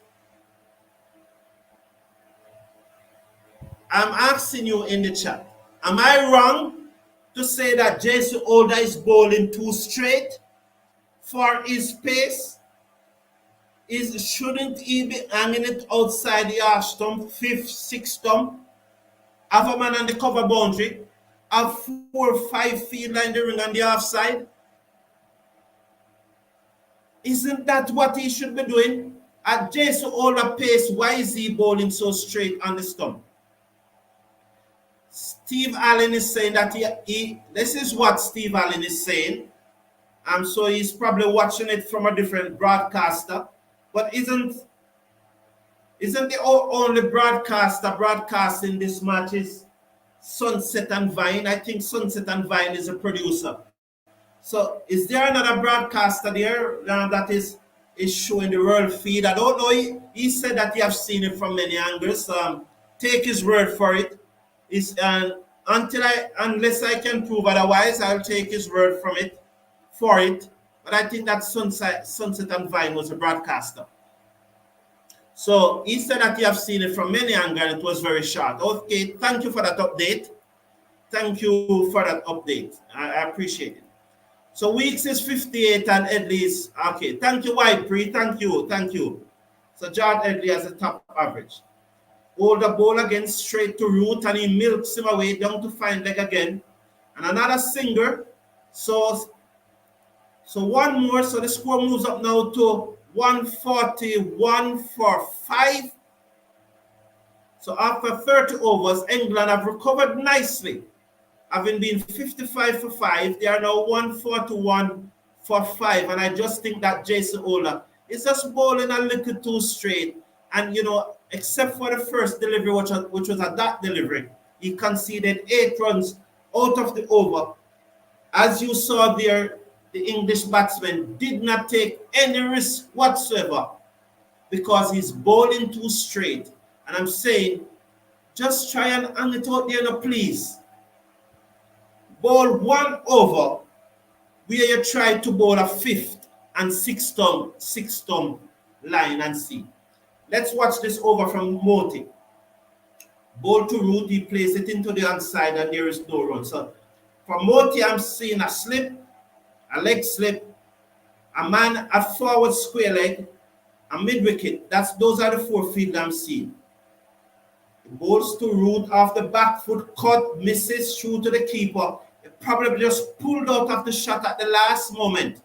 I'm asking you in the chat. Am I wrong to say that Jason Holder is bowling too straight for his pace? Shouldn't he be hanging it outside the half stump, 5th, 6th stump? Have a man on the cover boundary, have 4 or 5 field line the ring on the half side? Isn't that what he should be doing? At Jason Holder pace, why is he bowling so straight on the stump? Steve Allen is saying that this is what Steve Allen is saying. So he's probably watching it from a different broadcaster. But isn't the only broadcaster broadcasting this match is Sunset and Vine? I think Sunset and Vine is a producer. So is there another broadcaster there that is is showing the world feed. I don't know. He said that he have seen it from many angles. Take his word for it. Is unless I can prove otherwise, I'll take his word from it for it. But I think that Sunset and Vine was a broadcaster. So he said that he have seen it from many angles and it was very short. Okay, thank you for that update. Thank you for that update. I appreciate it. So Weeks is 58 and Edley is okay. Thank you, White Pre. Thank you. Thank you. So John Edley has a top average. Hold the ball again straight to Root and he milks him away down to fine leg again. And another singer. So one more. So the score moves up now to 141 for 5. So after 30 overs, England have recovered nicely. Having been 55 for 5, they are now 141 for 5. And I just think that Jason Ola is just bowling a little too straight. And, you know, except for the first delivery, which was a dot delivery, he conceded 8 runs out of the over. As you saw there, the English batsman did not take any risk whatsoever because he's bowling too straight. And I'm saying, just try and hang it out there now, please. Bowl 1 over where you try to bowl a 5th and 6th stump line and see. Let's watch this over from Moti. Bowl to Root, he plays it into the outside and there is no run. So from Moti, I'm seeing a slip, a leg slip, a man at forward square leg, a mid wicket. Those are the 4 field I'm seeing. Bowls to Root off the back foot, cut, misses, through to the keeper. It probably just pulled out of the shot at the last moment.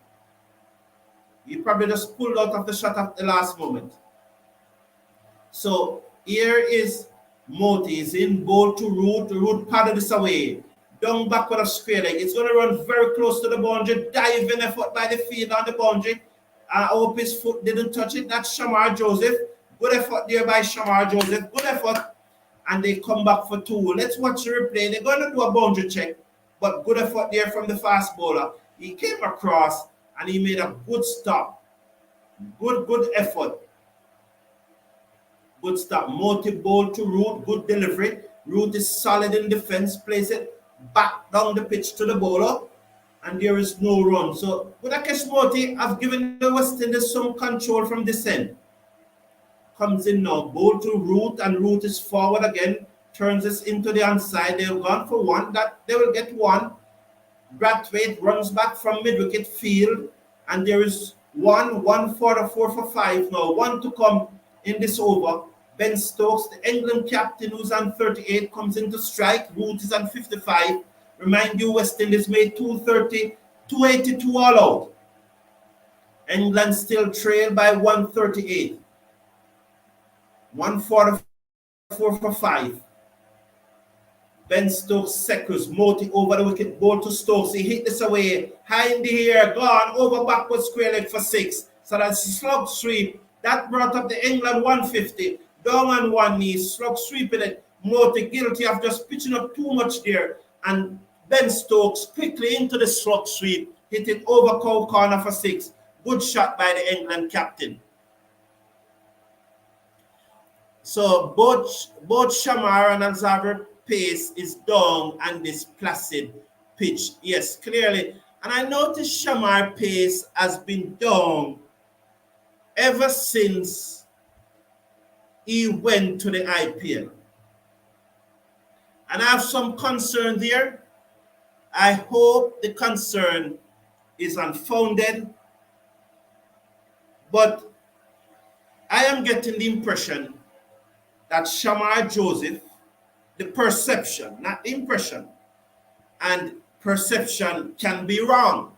So here is Moti. He's in bowl to Root. The Root padded this away. Down back with a square leg. It's going to run very close to the boundary. Diving effort by the field on the boundary. I hope his foot didn't touch it. That's Shamar Joseph. Good effort there by Shamar Joseph. Good effort. And they come back for 2. Let's watch the replay. They're going to do a boundary check. But good effort there from the fast bowler. He came across and he made a good stop. Good effort. Good stop. Moti bowl to Root. Good delivery. Root is solid in defense. Plays it back down the pitch to the bowler. And there is no run. So with Akesh Moti, I've given the West Indies some control from this end. Comes in now. Bowl to Root and Root is forward again. Turns this into the onside. They've gone for 1. That they will get 1. Braithwaite runs back from mid-wicket field. And there is 1 for 5 now. 1 to come in this over. Ben Stokes, the England captain who's on 38, comes into strike. Root is on 55. Remind you, West Indies made 230, 282 all out. England still trail by 138. 144 for 5. Ben Stokes secures. Moti over the wicket. Ball to Stokes. He hit this away. High in the air. Gone. Over backward square leg for 6. So that's slug sweep. That brought up the England 150. Down on one knee. Slug sweeping it. Moti guilty of just pitching up too much there. And Ben Stokes quickly into the slug sweep. Hit it over cow corner for 6. Good shot by the England captain. So both Shamar and Alexander pace is down on this placid pitch. Yes, clearly. And I noticed Shamar pace has been down ever since he went to the IPL. And I have some concern there. I hope the concern is unfounded. But I am getting the impression that Shamar Joseph, the perception, not the impression, and perception can be wrong.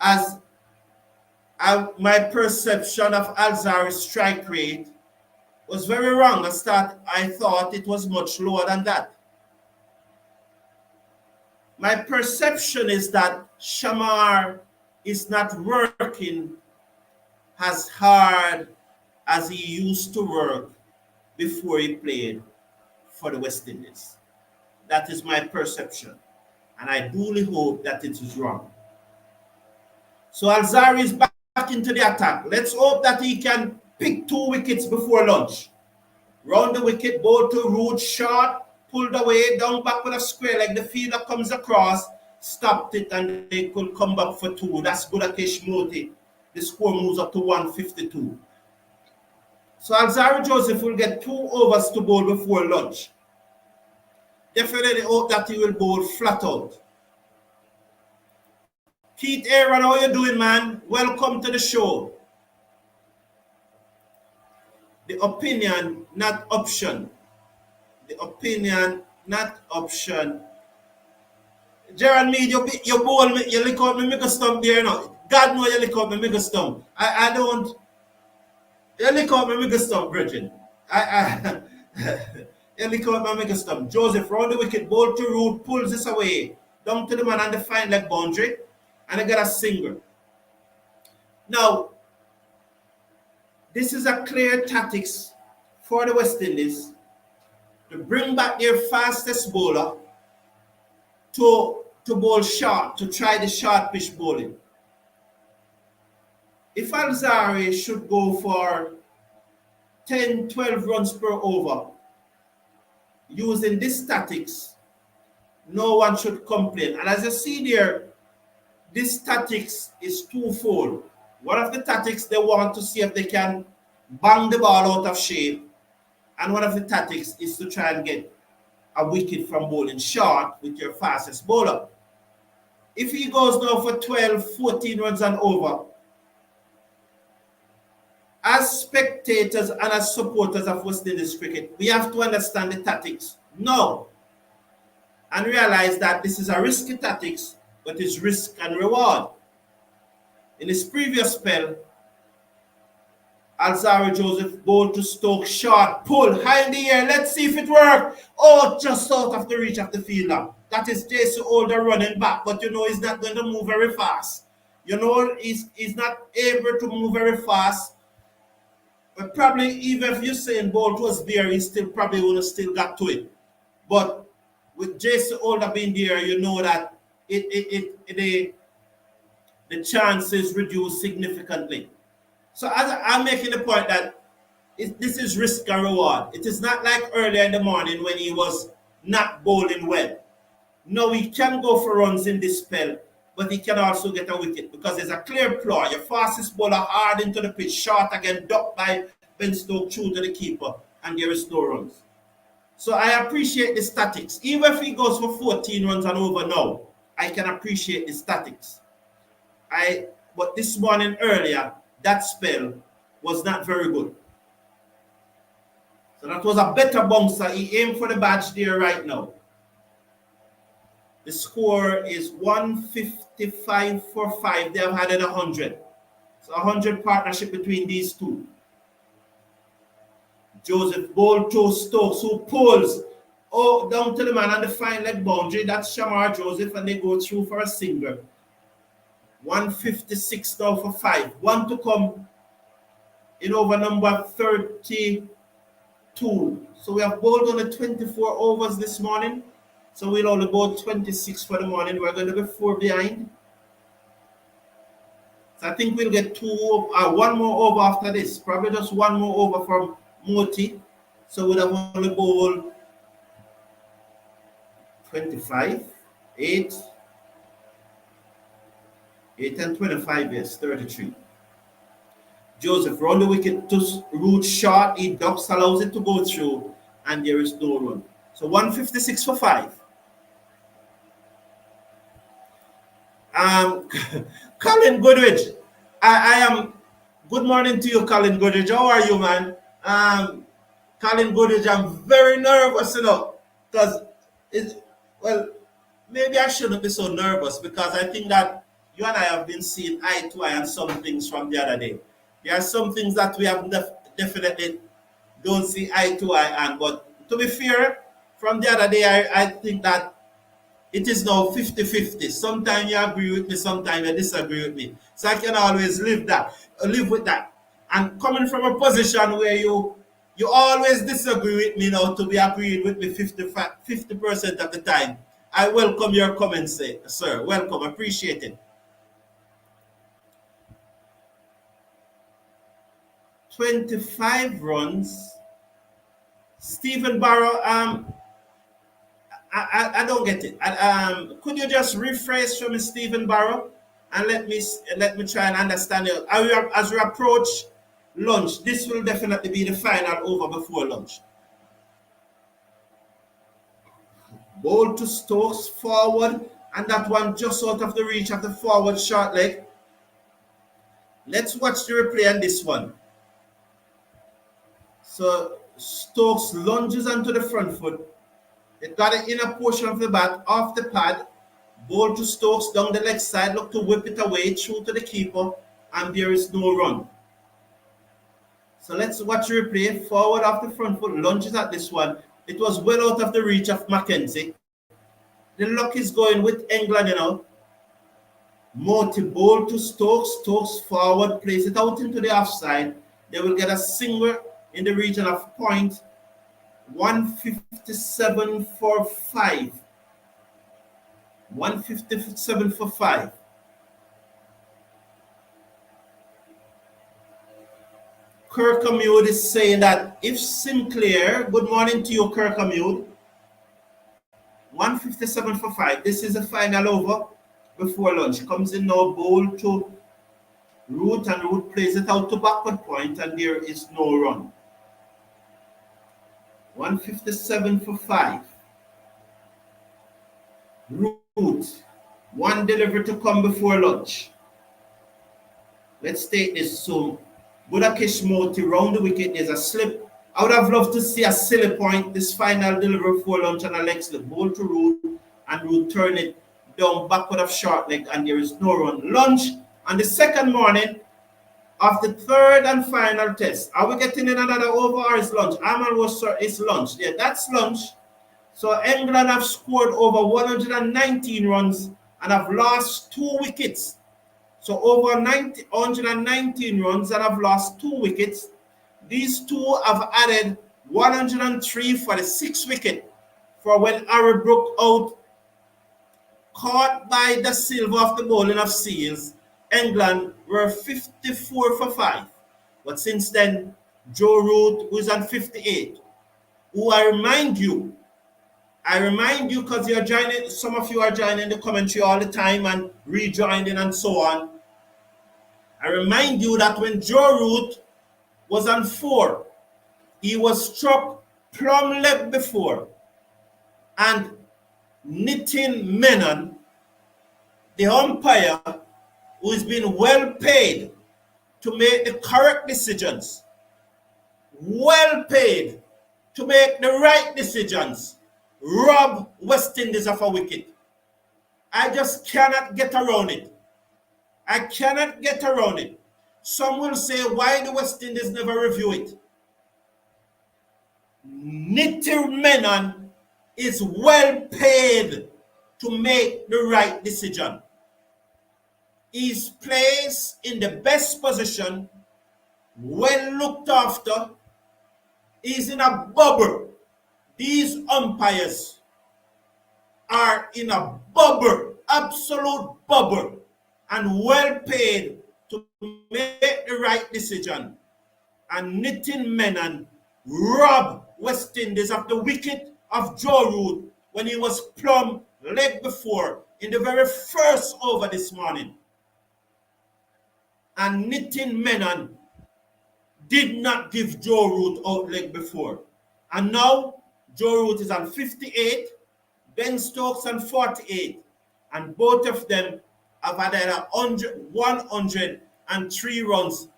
As my perception of Alzari's strike rate was very wrong. I thought it was much lower than that. My perception is that Shamar is not working as hard as he used to work before he played for the West Indies. That is my perception. And I duly hope that it is wrong. So Alzari is back back into the attack. Let's hope that he can pick 2 wickets before lunch. Round the wicket, ball to Root, short, pulled away, down back with a square leg. The fielder comes across, stopped it, and they could come back for 2. That's good at Moti. The score moves up to 152. So Alzarri Joseph will get 2 overs to bowl before lunch. Definitely hope that he will bowl flat out. Keith Aaron, how you doing, man? Welcome to the show. The opinion, not option. The opinion, not option. Gerald Mead, you bowl me, you lick out me mega stump there now. God know you lick out me mega stump. I don't. You lick out me mega stump, Bridget. You lick out my mega stump. Joseph round the wicket, ball to Root, pulls this away. Down to the man on the fine leg boundary. And I got a single. Now, this is a clear tactics for the West Indies to bring back their fastest bowler to bowl short, to try the short pitch bowling. If Alzarri should go for 10, 12 runs per over, using this tactics, no one should complain. And as you see there, this tactics is twofold. One of the tactics, they want to see if they can bang the ball out of shape. And one of the tactics is to try and get a wicket from bowling short with your fastest bowler. If he goes now for 12, 14 runs and over, as spectators and as supporters of West Indies cricket, we have to understand the tactics now and realize that this is a risky tactics, but it's risk and reward. In his previous spell, Alzarri Joseph bowled to Stoke short, pull, high in the air, let's see if it worked. Oh, just out of the reach of the fielder. That is Jason Holder running back, but you know he's not going to move very fast. You know he's not able to move very fast. But probably even if you're saying Bolt was there, he still probably would have still got to it. But with Jason Holder being there, you know that the chances reduce significantly. So as I'm making the point that this is risk and reward. It is not like earlier in the morning when he was not bowling well. No, he can go for runs in this spell, but he can also get a wicket because there's a clear flaw. Your fastest bowler hard into the pitch, short again, ducked by Ben Stokes, true to the keeper, and there is no runs. So I appreciate the statics. Even if he goes for 14 runs and over now, I can appreciate the statics. But this morning earlier, that spell was not very good. So that was a better bouncer. He aimed for the badge there right now. The score is 155 for 5. They have had it 100. So 100 partnership between these two. Joseph bowled to Stokes, who pulls down to the man on the fine leg boundary. That's Shamar Joseph, and they go through for a single. 156 now for 5. One to come in over number 32. So we have bowled only 24 overs this morning. So we'll only bowl 26 for the morning. We're going to be 4 behind. So I think we'll get one more over after this. Probably just one more over from Moti. So we'll have only bowled 25, 8 and 25, yes, 33. Joseph round the wicket to Root short. He ducks, allows it to go through, and there is no run. So 156 for 5. Colin Goodrich. I am. Good morning to you, Colin Goodrich. How are you, man? Colin Goodrich, I'm very nervous, because maybe I shouldn't be so nervous because I think that you and I have been seeing eye to eye on some things from the other day. There are some things that we have definitely don't see eye to eye on. But to be fair, from the other day, I think that it is now 50-50. Sometimes you agree with me, sometimes you disagree with me. So I can always live with that. And coming from a position where you always disagree with me now to be agreeing with me 50% of the time, I welcome your comments, sir. Welcome, appreciate it. 25 runs. Stephen Barrow, I don't get it. Could you just rephrase for me, Stephen Barrow, and let me try and understand it. As we approach lunch, this will definitely be the final over before lunch. Ball to Stokes forward, and that one just out of the reach of the forward short leg. Let's watch the replay on this one. So Stokes lunges onto the front foot. It got the inner portion of the bat off the pad. Ball to Stokes down the leg side. Look to whip it away through to the keeper, and there is no run. So let's watch the replay. Forward off the front foot, lunges at this one. It was well out of the reach of Mackenzie. The luck is going with England, you know. Morty ball to Stokes. Stokes forward, plays it out into the offside. They will get a single in the region of point. 157 for 5. 157 for 5. Kirkhamute is saying that if Sinclair, good morning to you, Kirkhamute. 157 for 5. This is the final over before lunch. Comes in now, ball to Root, and Root plays it out to backward point, and there is no run. 157 for 5. Root. One delivery to come before lunch. Let's take this. So, Budakish Moti round the wicket. There's a slip. I would have loved to see a silly point. This final delivery before lunch and a leg slip. Ball to Root, and Root turn it down backward of short leg, and there is no run. Lunch on the second morning of the third and final test. Are we getting in another over, or is lunch? It's lunch. Yeah, that's lunch. So England have scored over 119 runs and have lost 2 wickets. So over 119 runs and have lost 2 wickets. These two have added 103 for the 6th wicket for when Harry broke out, caught by Da Silva of the bowling of Seals. England were 54 for 5. But since then, Joe Root, who is on 58, who I remind you, because you're joining, some of you are joining the commentary all the time and rejoining and so on. I remind you that when Joe Root was on 4, he was struck plumb leg before, and Nitin Menon, the umpire, who has been well paid to make the correct decisions, well paid to make the right decisions, rob West Indies of a wicket. I just cannot get around it. I cannot get around it. Some will say, why the West Indies never review it? Nitin Menon is well paid to make the right decision. He's placed in the best position, well looked after. He's in a bubble. These umpires are in a bubble, absolute bubble, and well paid to make the right decision. And Nitin Menon robbed West Indies of the wicket of Joe Root when he was plumb leg before in the very first over this morning. And Nitin Menon did not give Joe Root out leg before. And now Joe Root is on 58, Ben Stokes on 48, and both of them have added 103 runs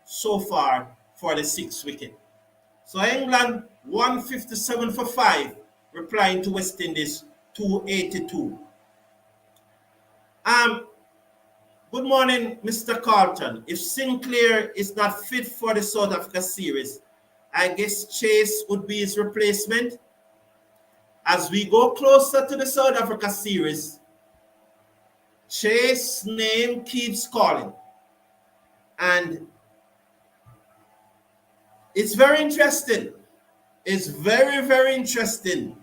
so far for the 6th wicket. So England 157 for 5, replying to West Indies 282. Good morning, Mr. Carlton. If Sinclair is not fit for the South Africa series, I guess Chase would be his replacement. As we go closer to the South Africa series, Chase's name keeps calling. And it's very interesting. It's very, very interesting.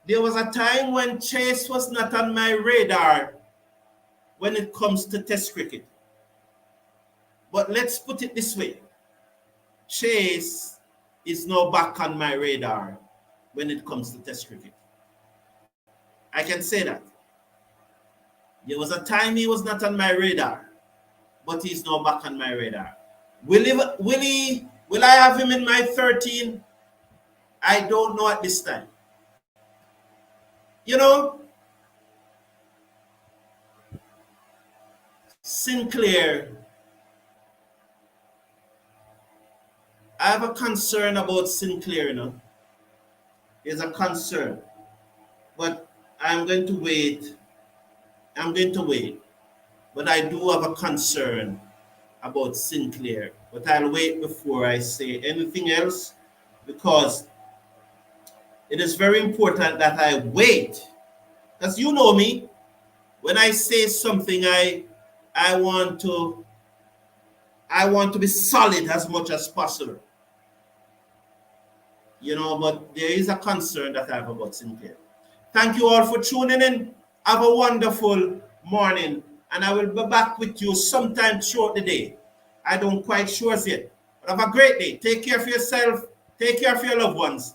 There was a time when Chase was not on my radar when it comes to Test cricket. But let's put it this way. Chase is now back on my radar when it comes to Test cricket. I can say that. There was a time he was not on my radar, but he's now back on my radar. Will I have him in my 13? I don't know at this time. You know, Sinclair, I have a concern about Sinclair, There's a concern. But I'm going to wait. I'm going to wait. But I do have a concern about Sinclair. But I'll wait before I say anything else because it is very important that I wait. Because you know me, when I say something, I want to I want to be solid as much as possible. But there is a concern that I have about Sinclair. Thank you all for tuning in. Have a wonderful morning, and I will be back with you sometime throughout the day. I don't quite sure yet, but have a great day. Take care of yourself. Take care of your loved ones.